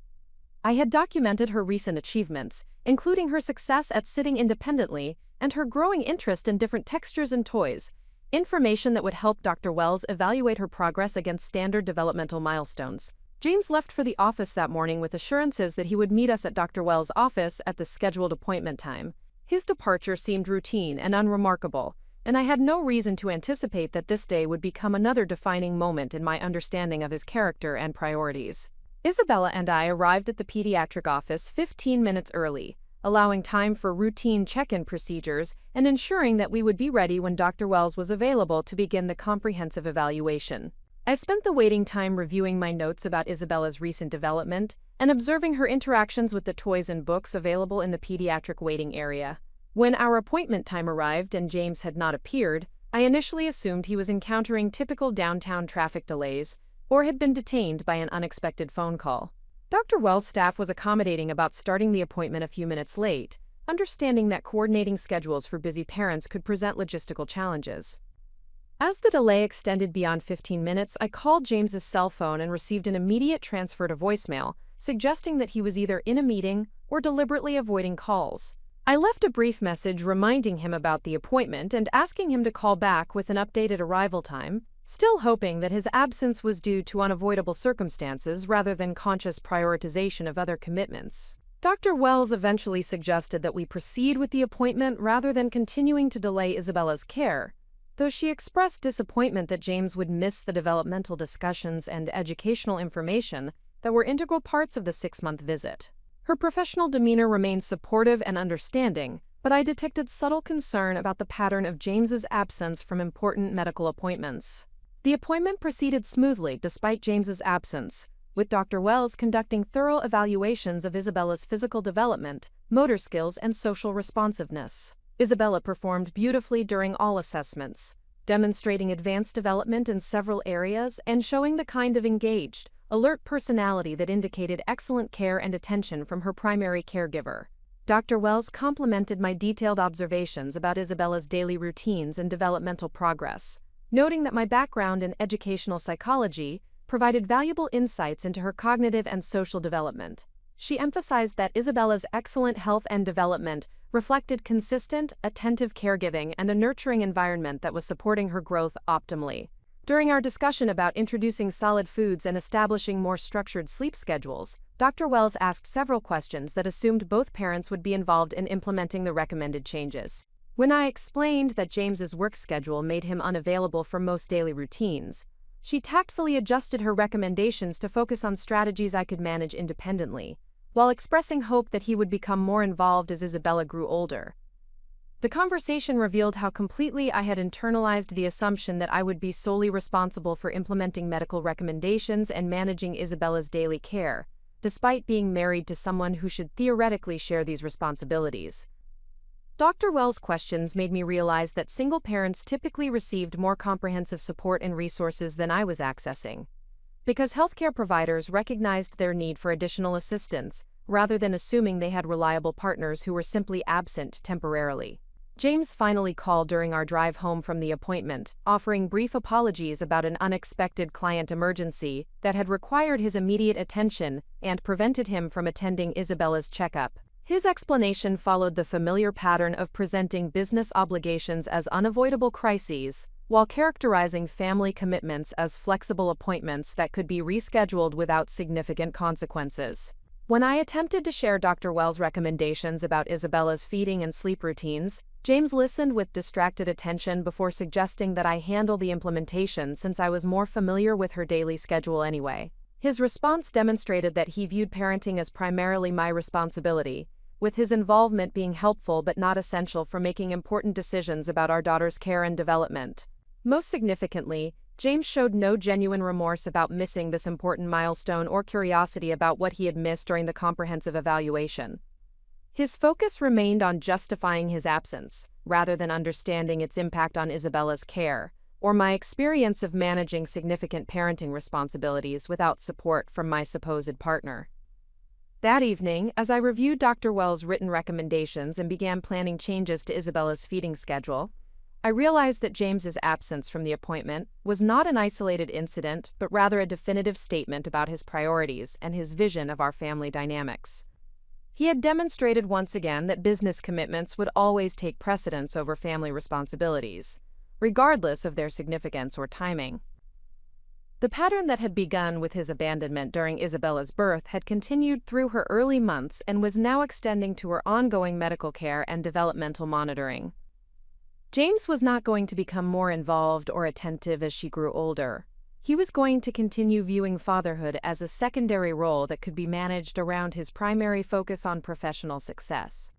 I had documented her recent achievements, including her success at sitting independently and her growing interest in different textures and toys, information that would help Dr. Wells evaluate her progress against standard developmental milestones. James left for the office that morning with assurances that he would meet us at Dr. Wells' office at the scheduled appointment time. His departure seemed routine and unremarkable, and I had no reason to anticipate that this day would become another defining moment in my understanding of his character and priorities. Isabella and I arrived at the pediatric office 15 minutes early, allowing time for routine check-in procedures and ensuring that we would be ready when Dr. Wells was available to begin the comprehensive evaluation. I spent the waiting time reviewing my notes about Isabella's recent development and observing her interactions with the toys and books available in the pediatric waiting area. When our appointment time arrived and James had not appeared, I initially assumed he was encountering typical downtown traffic delays or had been detained by an unexpected phone call. Dr. Wells' staff was accommodating about starting the appointment a few minutes late, understanding that coordinating schedules for busy parents could present logistical challenges. As the delay extended beyond 15 minutes, I called James's cell phone and received an immediate transfer to voicemail, suggesting that he was either in a meeting or deliberately avoiding calls. I left a brief message reminding him about the appointment and asking him to call back with an updated arrival time, still hoping that his absence was due to unavoidable circumstances rather than conscious prioritization of other commitments. Dr. Wells eventually suggested that we proceed with the appointment rather than continuing to delay Isabella's care, though she expressed disappointment that James would miss the developmental discussions and educational information that were integral parts of the 6-month visit. Her professional demeanor remained supportive and understanding, but I detected subtle concern about the pattern of James's absence from important medical appointments. The appointment proceeded smoothly despite James's absence, with Dr. Wells conducting thorough evaluations of Isabella's physical development, motor skills, and social responsiveness. Isabella performed beautifully during all assessments, demonstrating advanced development in several areas and showing the kind of engaged, alert personality that indicated excellent care and attention from her primary caregiver. Dr. Wells complimented my detailed observations about Isabella's daily routines and developmental progress, noting that my background in educational psychology provided valuable insights into her cognitive and social development. She emphasized that Isabella's excellent health and development reflected consistent, attentive caregiving and a nurturing environment that was supporting her growth optimally. During our discussion about introducing solid foods and establishing more structured sleep schedules, Dr. Wells asked several questions that assumed both parents would be involved in implementing the recommended changes. When I explained that James's work schedule made him unavailable for most daily routines, she tactfully adjusted her recommendations to focus on strategies I could manage independently, while expressing hope that he would become more involved as Isabella grew older. The conversation revealed how completely I had internalized the assumption that I would be solely responsible for implementing medical recommendations and managing Isabella's daily care, despite being married to someone who should theoretically share these responsibilities. Dr. Wells' questions made me realize that single parents typically received more comprehensive support and resources than I was accessing, because healthcare providers recognized their need for additional assistance, rather than assuming they had reliable partners who were simply absent temporarily. James finally called during our drive home from the appointment, offering brief apologies about an unexpected client emergency that had required his immediate attention and prevented him from attending Isabella's checkup. His explanation followed the familiar pattern of presenting business obligations as unavoidable crises, while characterizing family commitments as flexible appointments that could be rescheduled without significant consequences. When I attempted to share Dr. Wells' recommendations about Isabella's feeding and sleep routines, James listened with distracted attention before suggesting that I handle the implementation since I was more familiar with her daily schedule anyway. His response demonstrated that he viewed parenting as primarily my responsibility, with his involvement being helpful but not essential for making important decisions about our daughter's care and development. Most significantly, James showed no genuine remorse about missing this important milestone or curiosity about what he had missed during the comprehensive evaluation. His focus remained on justifying his absence, rather than understanding its impact on Isabella's care, or my experience of managing significant parenting responsibilities without support from my supposed partner. That evening, as I reviewed Dr. Wells' written recommendations and began planning changes to Isabella's feeding schedule, I realized that James's absence from the appointment was not an isolated incident, but rather a definitive statement about his priorities and his vision of our family dynamics. He had demonstrated once again that business commitments would always take precedence over family responsibilities, regardless of their significance or timing. The pattern that had begun with his abandonment during Isabella's birth had continued through her early months and was now extending to her ongoing medical care and developmental monitoring. James was not going to become more involved or attentive as she grew older. He was going to continue viewing fatherhood as a secondary role that could be managed around his primary focus on professional success.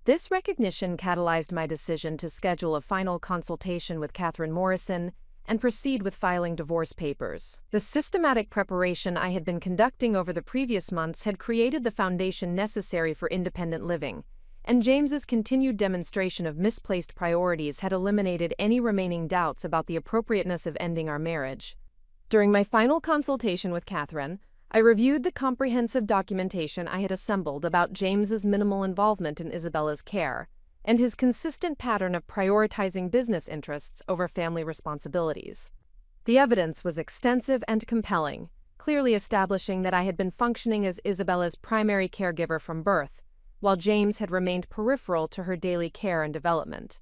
This recognition catalyzed my decision to schedule a final consultation with Catherine Morrison and proceed with filing divorce papers. The systematic preparation I had been conducting over the previous months had created the foundation necessary for independent living, and James's continued demonstration of misplaced priorities had eliminated any remaining doubts about the appropriateness of ending our marriage. During my final consultation with Catherine, I reviewed the comprehensive documentation I had assembled about James's minimal involvement in Isabella's care and his consistent pattern of prioritizing business interests over family responsibilities. The evidence was extensive and compelling, clearly establishing that I had been functioning as Isabella's primary caregiver from birth, while James had remained peripheral to her daily care and development.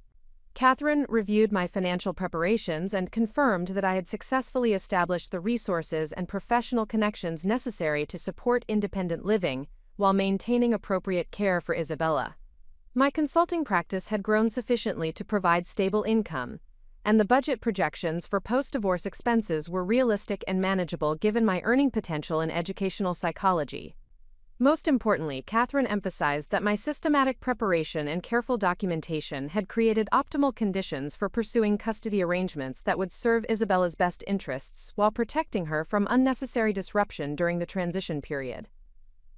Catherine reviewed my financial preparations and confirmed that I had successfully established the resources and professional connections necessary to support independent living while maintaining appropriate care for Isabella. My consulting practice had grown sufficiently to provide stable income, and the budget projections for post-divorce expenses were realistic and manageable given my earning potential in educational psychology. Most importantly, Catherine emphasized that my systematic preparation and careful documentation had created optimal conditions for pursuing custody arrangements that would serve Isabella's best interests while protecting her from unnecessary disruption during the transition period.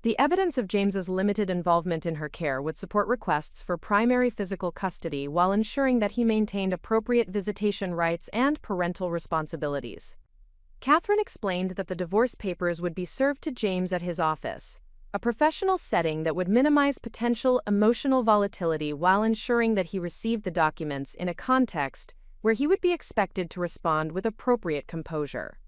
The evidence of James's limited involvement in her care would support requests for primary physical custody while ensuring that he maintained appropriate visitation rights and parental responsibilities. Catherine explained that the divorce papers would be served to James at his office, a professional setting that would minimize potential emotional volatility while ensuring that he received the documents in a context where he would be expected to respond with appropriate composure.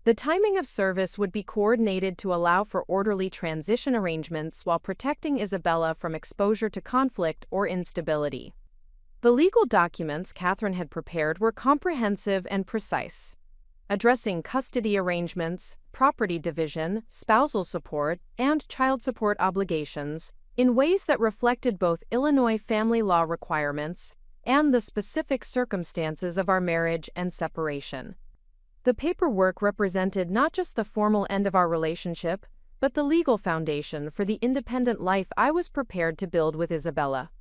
The timing of service would be coordinated to allow for orderly transition arrangements while protecting Isabella from exposure to conflict or instability. The legal documents Catherine had prepared were comprehensive and precise, addressing custody arrangements, property division, spousal support, and child support obligations in ways that reflected both Illinois family law requirements and the specific circumstances of our marriage and separation. The paperwork represented not just the formal end of our relationship, but the legal foundation for the independent life I was prepared to build with Isabella.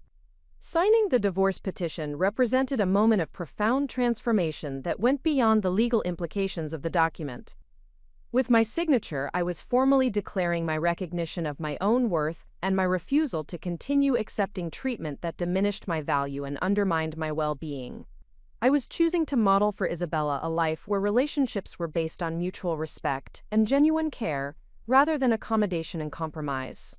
Signing the divorce petition represented a moment of profound transformation that went beyond the legal implications of the document. With my signature, I was formally declaring my recognition of my own worth and my refusal to continue accepting treatment that diminished my value and undermined my well-being. I was choosing to model for Isabella a life where relationships were based on mutual respect and genuine care, rather than accommodation and compromise.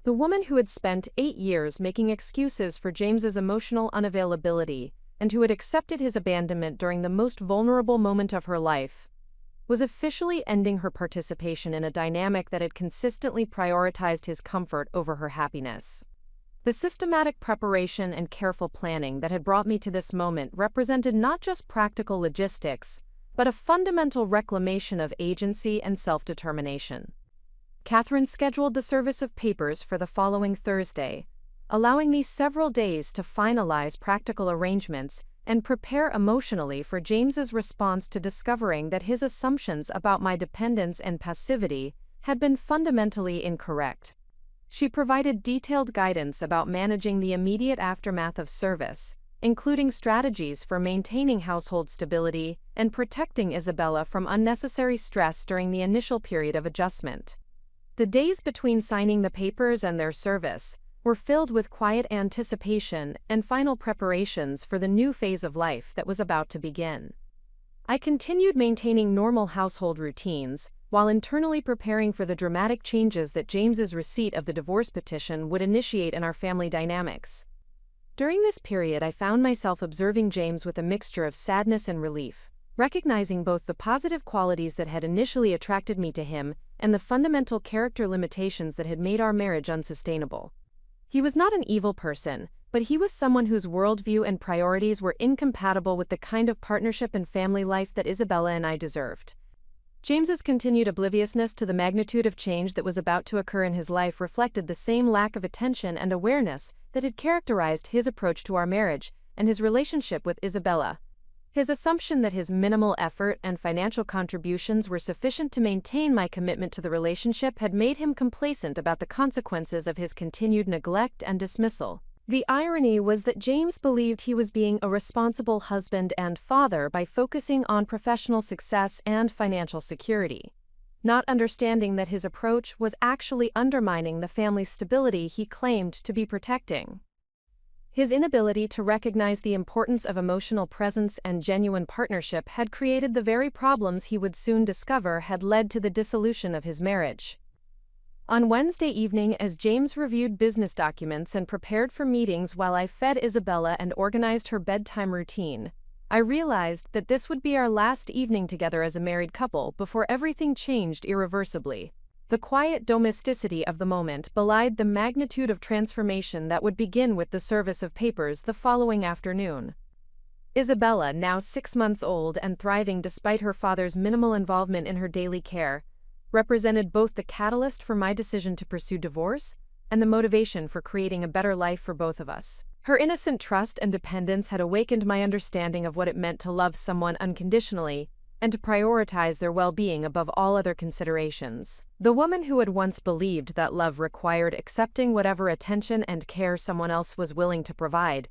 The woman who had spent 8 years making excuses for James's emotional unavailability and who had accepted his abandonment during the most vulnerable moment of her life was officially ending her participation in a dynamic that had consistently prioritized his comfort over her happiness. The systematic preparation and careful planning that had brought me to this moment represented not just practical logistics, but a fundamental reclamation of agency and self-determination. Catherine scheduled the service of papers for the following Thursday, allowing me several days to finalize practical arrangements and prepare emotionally for James's response to discovering that his assumptions about my dependence and passivity had been fundamentally incorrect. She provided detailed guidance about managing the immediate aftermath of service, including strategies for maintaining household stability and protecting Isabella from unnecessary stress during the initial period of adjustment. The days between signing the papers and their service were filled with quiet anticipation and final preparations for the new phase of life that was about to begin. I continued maintaining normal household routines, while internally preparing for the dramatic changes that James's receipt of the divorce petition would initiate in our family dynamics. During this period, I found myself observing James with a mixture of sadness and relief, recognizing both the positive qualities that had initially attracted me to him and the fundamental character limitations that had made our marriage unsustainable. He was not an evil person, but he was someone whose worldview and priorities were incompatible with the kind of partnership and family life that Isabella and I deserved. James's continued obliviousness to the magnitude of change that was about to occur in his life reflected the same lack of attention and awareness that had characterized his approach to our marriage and his relationship with Isabella. His assumption that his minimal effort and financial contributions were sufficient to maintain my commitment to the relationship had made him complacent about the consequences of his continued neglect and dismissal. The irony was that James believed he was being a responsible husband and father by focusing on professional success and financial security, not understanding that his approach was actually undermining the family stability he claimed to be protecting. His inability to recognize the importance of emotional presence and genuine partnership had created the very problems he would soon discover had led to the dissolution of his marriage. On Wednesday evening, as James reviewed business documents and prepared for meetings while I fed Isabella and organized her bedtime routine, I realized that this would be our last evening together as a married couple before everything changed irreversibly. The quiet domesticity of the moment belied the magnitude of transformation that would begin with the service of papers the following afternoon. Isabella, now 6 months old and thriving despite her father's minimal involvement in her daily care, represented both the catalyst for my decision to pursue divorce and the motivation for creating a better life for both of us. Her innocent trust and dependence had awakened my understanding of what it meant to love someone unconditionally and to prioritize their well-being above all other considerations. The woman who had once believed that love required accepting whatever attention and care someone else was willing to provide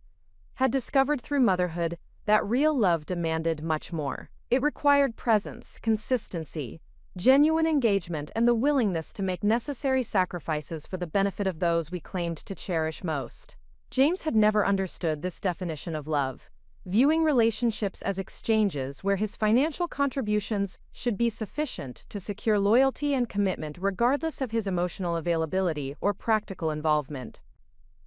had discovered through motherhood that real love demanded much more. It required presence, consistency, genuine engagement, and the willingness to make necessary sacrifices for the benefit of those we claimed to cherish most. James had never understood this definition of love, viewing relationships as exchanges where his financial contributions should be sufficient to secure loyalty and commitment regardless of his emotional availability or practical involvement.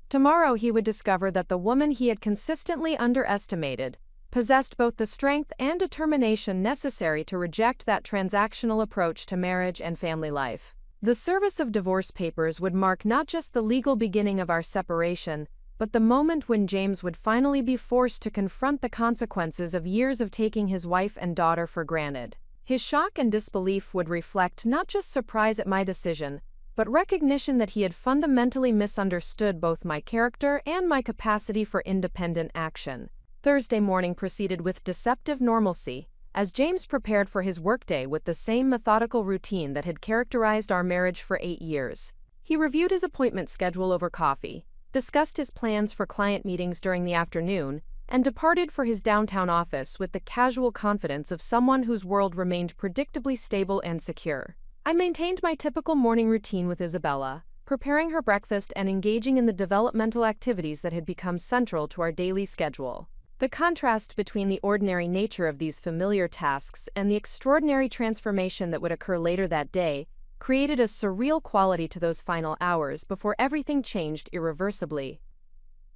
Tomorrow he would discover that the woman he had consistently underestimated possessed both the strength and determination necessary to reject that transactional approach to marriage and family life. The service of divorce papers would mark not just the legal beginning of our separation, but the moment when James would finally be forced to confront the consequences of years of taking his wife and daughter for granted. His shock and disbelief would reflect not just surprise at my decision, but recognition that he had fundamentally misunderstood both my character and my capacity for independent action. Thursday morning proceeded with deceptive normalcy, as James prepared for his workday with the same methodical routine that had characterized our marriage for 8 years. He reviewed his appointment schedule over coffee, discussed his plans for client meetings during the afternoon, and departed for his downtown office with the casual confidence of someone whose world remained predictably stable and secure. I maintained my typical morning routine with Isabella, preparing her breakfast and engaging in the developmental activities that had become central to our daily schedule. The contrast between the ordinary nature of these familiar tasks and the extraordinary transformation that would occur later that day created a surreal quality to those final hours before everything changed irreversibly.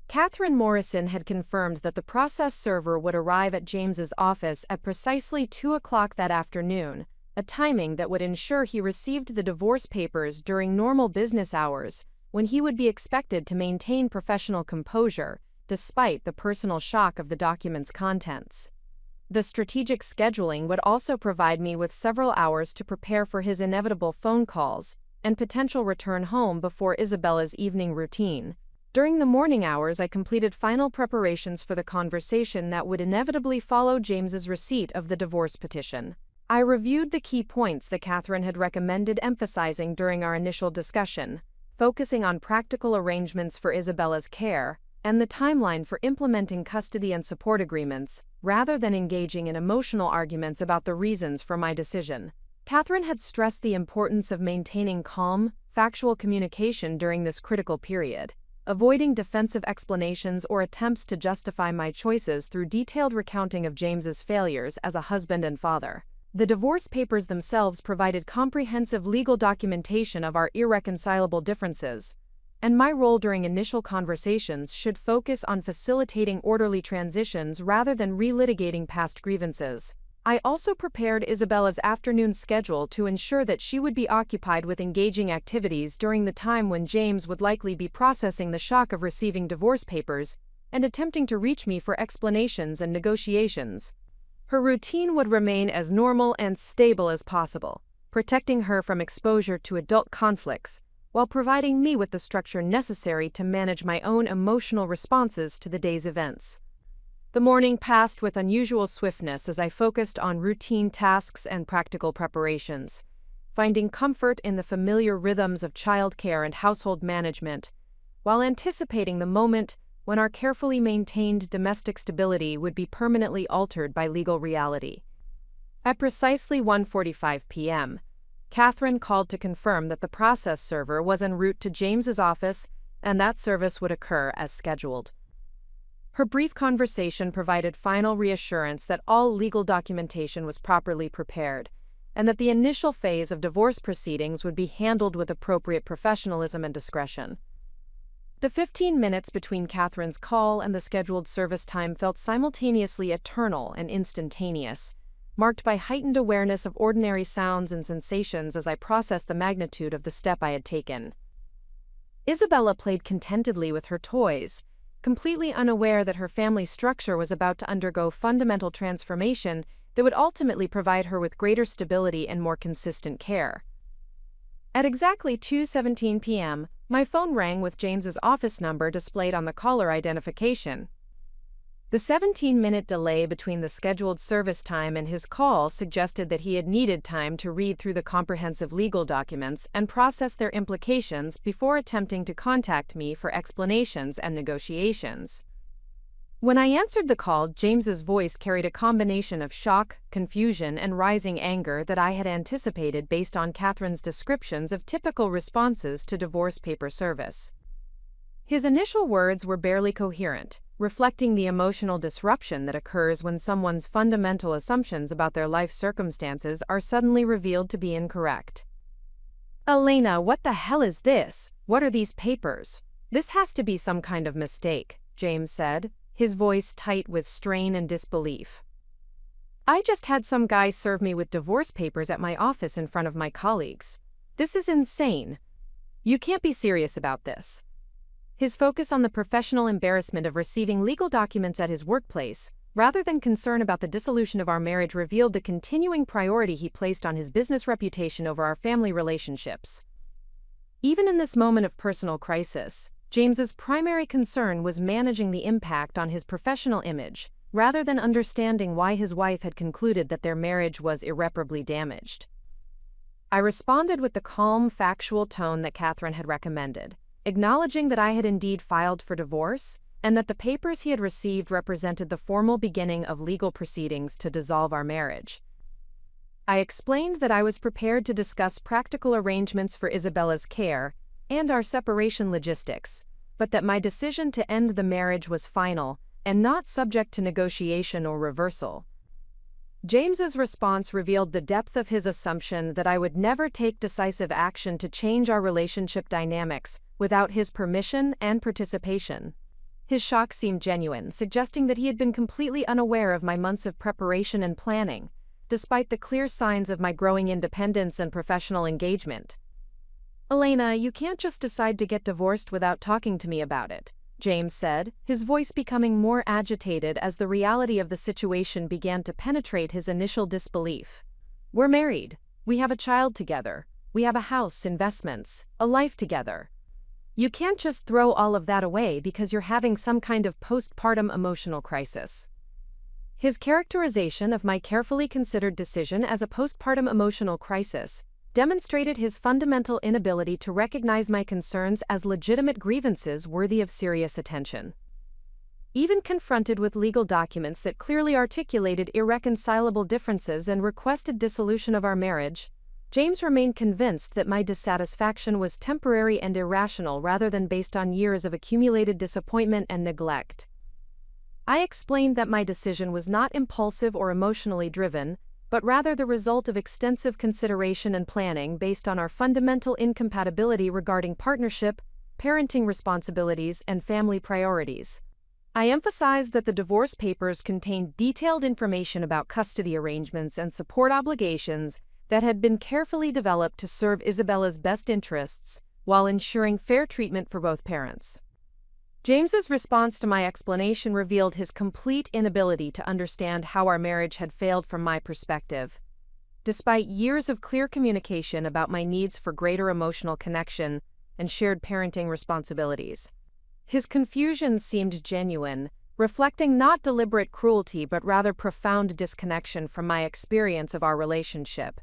Catherine Morrison had confirmed that the process server would arrive at James's office at precisely 2 o'clock that afternoon, a timing that would ensure he received the divorce papers during normal business hours, when he would be expected to maintain professional composure despite the personal shock of the document's contents. The strategic scheduling would also provide me with several hours to prepare for his inevitable phone calls and potential return home before Isabella's evening routine. During the morning hours, I completed final preparations for the conversation that would inevitably follow James's receipt of the divorce petition. I reviewed the key points that Catherine had recommended emphasizing during our initial discussion, focusing on practical arrangements for Isabella's care and the timeline for implementing custody and support agreements, rather than engaging in emotional arguments about the reasons for my decision. Catherine had stressed the importance of maintaining calm, factual communication during this critical period, avoiding defensive explanations or attempts to justify my choices through detailed recounting of James's failures as a husband and father. The divorce papers themselves provided comprehensive legal documentation of our irreconcilable differences, and my role during initial conversations should focus on facilitating orderly transitions rather than relitigating past grievances. I also prepared Isabella's afternoon schedule to ensure that she would be occupied with engaging activities during the time when James would likely be processing the shock of receiving divorce papers and attempting to reach me for explanations and negotiations. Her routine would remain as normal and stable as possible, protecting her from exposure to adult conflicts, while providing me with the structure necessary to manage my own emotional responses to the day's events. The morning passed with unusual swiftness as I focused on routine tasks and practical preparations, finding comfort in the familiar rhythms of childcare and household management, while anticipating the moment when our carefully maintained domestic stability would be permanently altered by legal reality. At precisely 1:45 p.m., Catherine called to confirm that the process server was en route to James's office and that service would occur as scheduled. Her brief conversation provided final reassurance that all legal documentation was properly prepared, and that the initial phase of divorce proceedings would be handled with appropriate professionalism and discretion. The 15 minutes between Catherine's call and the scheduled service time felt simultaneously eternal and instantaneous, marked by heightened awareness of ordinary sounds and sensations as I processed the magnitude of the step I had taken. Isabella played contentedly with her toys, completely unaware that her family structure was about to undergo fundamental transformation that would ultimately provide her with greater stability and more consistent care. At exactly 2:17 p.m., my phone rang with James's office number displayed on the caller identification. The 17-minute delay between the scheduled service time and his call suggested that he had needed time to read through the comprehensive legal documents and process their implications before attempting to contact me for explanations and negotiations. When I answered the call, James's voice carried a combination of shock, confusion, and rising anger that I had anticipated based on Catherine's descriptions of typical responses to divorce paper service. His initial words were barely coherent, reflecting the emotional disruption that occurs when someone's fundamental assumptions about their life circumstances are suddenly revealed to be incorrect. "Elena, what the hell is this? What are these papers? This has to be some kind of mistake," James said, his voice tight with strain and disbelief. "I just had some guy serve me with divorce papers at my office in front of my colleagues. This is insane. You can't be serious about this." His focus on the professional embarrassment of receiving legal documents at his workplace, rather than concern about the dissolution of our marriage, revealed the continuing priority he placed on his business reputation over our family relationships. Even in this moment of personal crisis, James's primary concern was managing the impact on his professional image, rather than understanding why his wife had concluded that their marriage was irreparably damaged. I responded with the calm, factual tone that Catherine had recommended, acknowledging that I had indeed filed for divorce, and that the papers he had received represented the formal beginning of legal proceedings to dissolve our marriage. I explained that I was prepared to discuss practical arrangements for Isabella's care and our separation logistics, but that my decision to end the marriage was final and not subject to negotiation or reversal. James's response revealed the depth of his assumption that I would never take decisive action to change our relationship dynamics without his permission and participation. His shock seemed genuine, suggesting that he had been completely unaware of my months of preparation and planning, despite the clear signs of my growing independence and professional engagement. "Elena, you can't just decide to get divorced without talking to me about it," James said, his voice becoming more agitated as the reality of the situation began to penetrate his initial disbelief. "We're married. We have a child together. We have a house, investments, a life together. You can't just throw all of that away because you're having some kind of postpartum emotional crisis. His characterization of my carefully considered decision as a postpartum emotional crisis demonstrated his fundamental inability to recognize my concerns as legitimate grievances worthy of serious attention. Even confronted with legal documents that clearly articulated irreconcilable differences and requested dissolution of our marriage, James remained convinced that my dissatisfaction was temporary and irrational rather than based on years of accumulated disappointment and neglect. I explained that my decision was not impulsive or emotionally driven, but rather the result of extensive consideration and planning based on our fundamental incompatibility regarding partnership, parenting responsibilities, and family priorities. I emphasized that the divorce papers contained detailed information about custody arrangements and support obligations that had been carefully developed to serve Isabella's best interests while ensuring fair treatment for both parents. James's response to my explanation revealed his complete inability to understand how our marriage had failed from my perspective. Despite years of clear communication about my needs for greater emotional connection and shared parenting responsibilities, his confusion seemed genuine, reflecting not deliberate cruelty but rather profound disconnection from my experience of our relationship.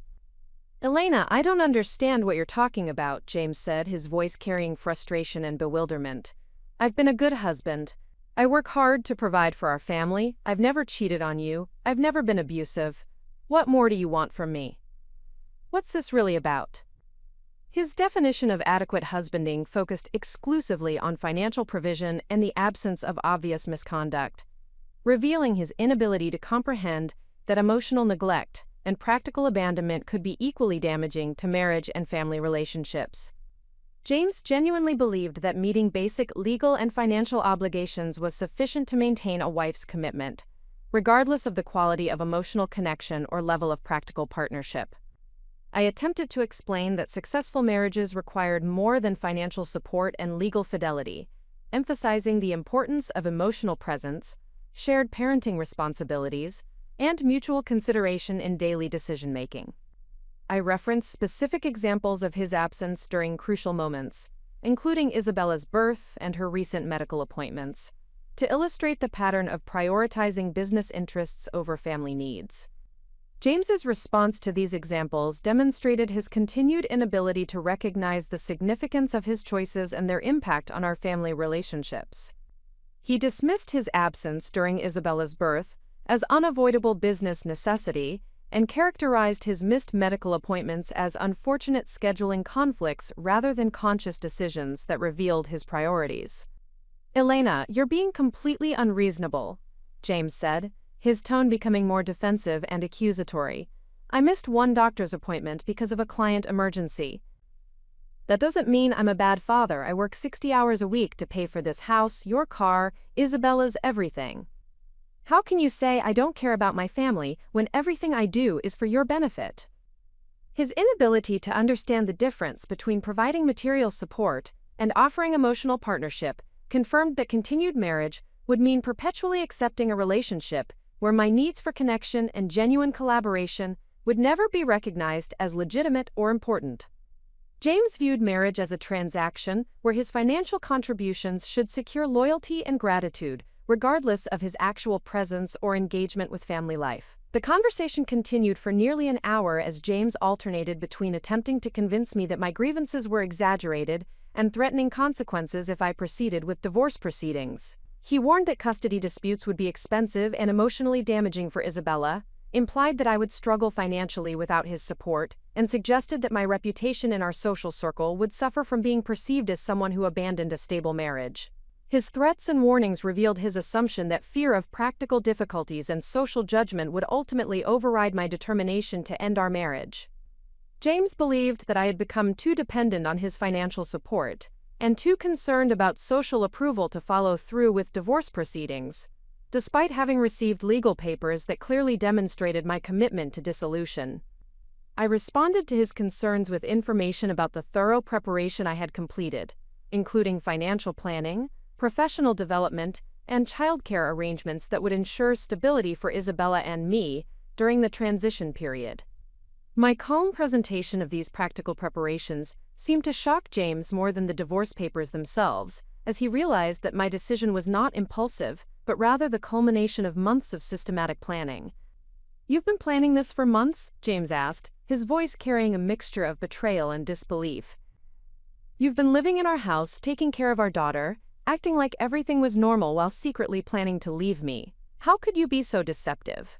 "Elena, I don't understand what you're talking about," James said, his voice carrying frustration and bewilderment. "I've been a good husband. I work hard to provide for our family. I've never cheated on you. I've never been abusive. What more do you want from me? What's this really about?" His definition of adequate husbanding focused exclusively on financial provision and the absence of obvious misconduct, revealing his inability to comprehend that emotional neglect and practical abandonment could be equally damaging to marriage and family relationships. James genuinely believed that meeting basic legal and financial obligations was sufficient to maintain a wife's commitment, regardless of the quality of emotional connection or level of practical partnership. I attempted to explain that successful marriages required more than financial support and legal fidelity, emphasizing the importance of emotional presence, shared parenting responsibilities, and mutual consideration in daily decision-making. I referenced specific examples of his absence during crucial moments, including Isabella's birth and her recent medical appointments, to illustrate the pattern of prioritizing business interests over family needs. James's response to these examples demonstrated his continued inability to recognize the significance of his choices and their impact on our family relationships. He dismissed his absence during Isabella's birth as unavoidable business necessity and characterized his missed medical appointments as unfortunate scheduling conflicts rather than conscious decisions that revealed his priorities. "Elena, you're being completely unreasonable," James said, his tone becoming more defensive and accusatory. "I missed one doctor's appointment because of a client emergency. That doesn't mean I'm a bad father. I work 60 hours a week to pay for this house, your car, Isabella's everything. How can you say I don't care about my family when everything I do is for your benefit?" His inability to understand the difference between providing material support and offering emotional partnership confirmed that continued marriage would mean perpetually accepting a relationship where my needs for connection and genuine collaboration would never be recognized as legitimate or important. James viewed marriage as a transaction where his financial contributions should secure loyalty and gratitude, regardless of his actual presence or engagement with family life. The conversation continued for nearly an hour as James alternated between attempting to convince me that my grievances were exaggerated and threatening consequences if I proceeded with divorce proceedings. He warned that custody disputes would be expensive and emotionally damaging for Isabella, implied that I would struggle financially without his support, and suggested that my reputation in our social circle would suffer from being perceived as someone who abandoned a stable marriage. His threats and warnings revealed his assumption that fear of practical difficulties and social judgment would ultimately override my determination to end our marriage. James believed that I had become too dependent on his financial support and too concerned about social approval to follow through with divorce proceedings, despite having received legal papers that clearly demonstrated my commitment to dissolution. I responded to his concerns with information about the thorough preparation I had completed, including financial planning, professional development, and childcare arrangements that would ensure stability for Isabella and me during the transition period. My calm presentation of these practical preparations seemed to shock James more than the divorce papers themselves, as he realized that my decision was not impulsive, but rather the culmination of months of systematic planning. "You've been planning this for months?" James asked, his voice carrying a mixture of betrayal and disbelief. "You've been living in our house, taking care of our daughter, acting like everything was normal while secretly planning to leave me. How could you be so deceptive?"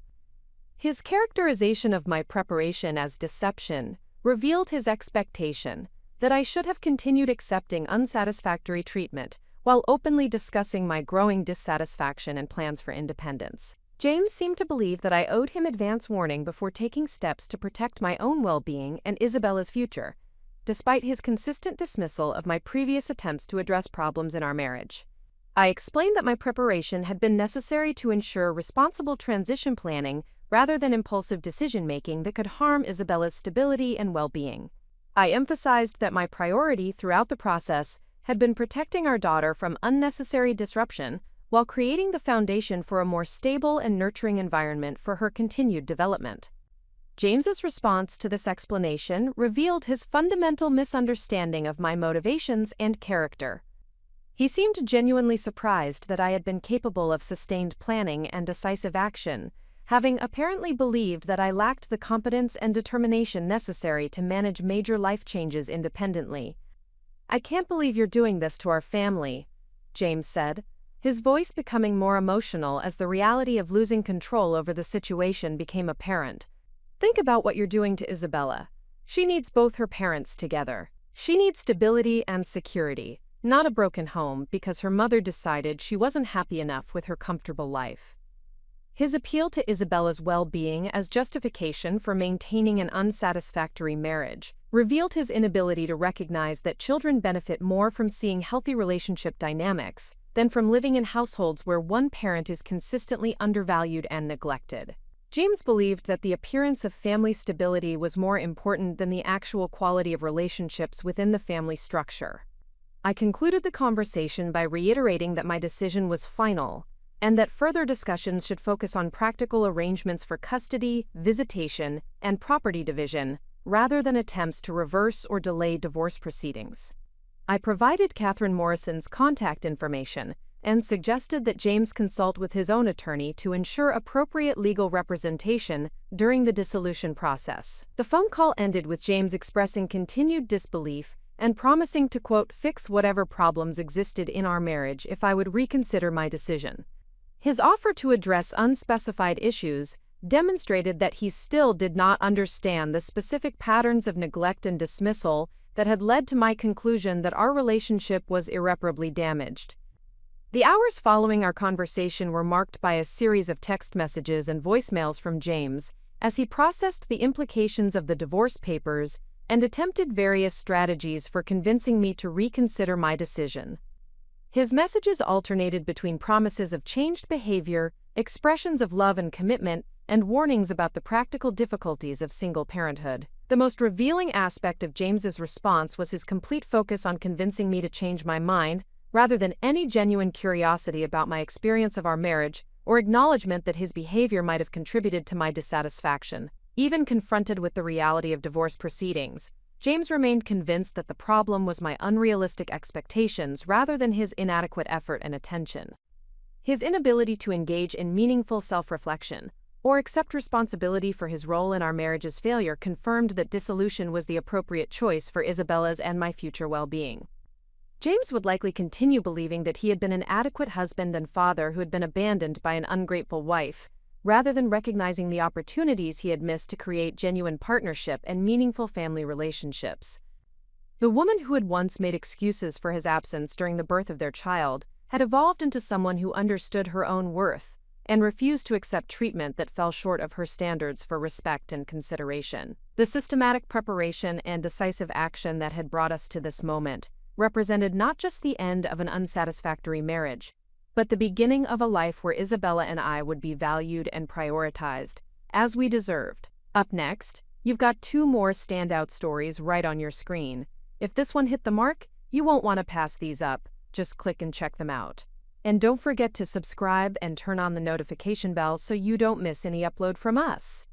His characterization of my preparation as deception revealed his expectation that I should have continued accepting unsatisfactory treatment while openly discussing my growing dissatisfaction and plans for independence. James seemed to believe that I owed him advance warning before taking steps to protect my own well-being and Isabella's future, despite his consistent dismissal of my previous attempts to address problems in our marriage. I explained that my preparation had been necessary to ensure responsible transition planning rather than impulsive decision-making that could harm Isabella's stability and well-being. I emphasized that my priority throughout the process had been protecting our daughter from unnecessary disruption while creating the foundation for a more stable and nurturing environment for her continued development. James's response to this explanation revealed his fundamental misunderstanding of my motivations and character. He seemed genuinely surprised that I had been capable of sustained planning and decisive action, having apparently believed that I lacked the competence and determination necessary to manage major life changes independently. "I can't believe you're doing this to our family," James said, his voice becoming more emotional as the reality of losing control over the situation became apparent. "Think about what you're doing to Isabella. She needs both her parents together. She needs stability and security, not a broken home because her mother decided she wasn't happy enough with her comfortable life." His appeal to Isabella's well-being as justification for maintaining an unsatisfactory marriage revealed his inability to recognize that children benefit more from seeing healthy relationship dynamics than from living in households where one parent is consistently undervalued and neglected. James believed that the appearance of family stability was more important than the actual quality of relationships within the family structure. I concluded the conversation by reiterating that my decision was final, and that further discussions should focus on practical arrangements for custody, visitation, and property division, rather than attempts to reverse or delay divorce proceedings. I provided Catherine Morrison's contact information and suggested that James consult with his own attorney to ensure appropriate legal representation during the dissolution process. The phone call ended with James expressing continued disbelief and promising to, quote, "fix whatever problems existed in our marriage if I would reconsider my decision." His offer to address unspecified issues demonstrated that he still did not understand the specific patterns of neglect and dismissal that had led to my conclusion that our relationship was irreparably damaged. The hours following our conversation were marked by a series of text messages and voicemails from James as he processed the implications of the divorce papers and attempted various strategies for convincing me to reconsider my decision. His messages alternated between promises of changed behavior, expressions of love and commitment, and warnings about the practical difficulties of single parenthood. The most revealing aspect of James's response was his complete focus on convincing me to change my mind, rather than any genuine curiosity about my experience of our marriage or acknowledgement that his behavior might have contributed to my dissatisfaction. Even confronted with the reality of divorce proceedings, James remained convinced that the problem was my unrealistic expectations rather than his inadequate effort and attention. His inability to engage in meaningful self-reflection or accept responsibility for his role in our marriage's failure confirmed that dissolution was the appropriate choice for Isabella's and my future well-being. James would likely continue believing that he had been an adequate husband and father who had been abandoned by an ungrateful wife, rather than recognizing the opportunities he had missed to create genuine partnership and meaningful family relationships. The woman who had once made excuses for his absence during the birth of their child had evolved into someone who understood her own worth and refused to accept treatment that fell short of her standards for respect and consideration. The systematic preparation and decisive action that had brought us to this moment represented not just the end of an unsatisfactory marriage, but the beginning of a life where Isabella and I would be valued and prioritized, as we deserved. Up next, you've got 2 more standout stories right on your screen. If this one hit the mark, you won't want to pass these up. Just click and check them out. And don't forget to subscribe and turn on the notification bell so you don't miss any upload from us.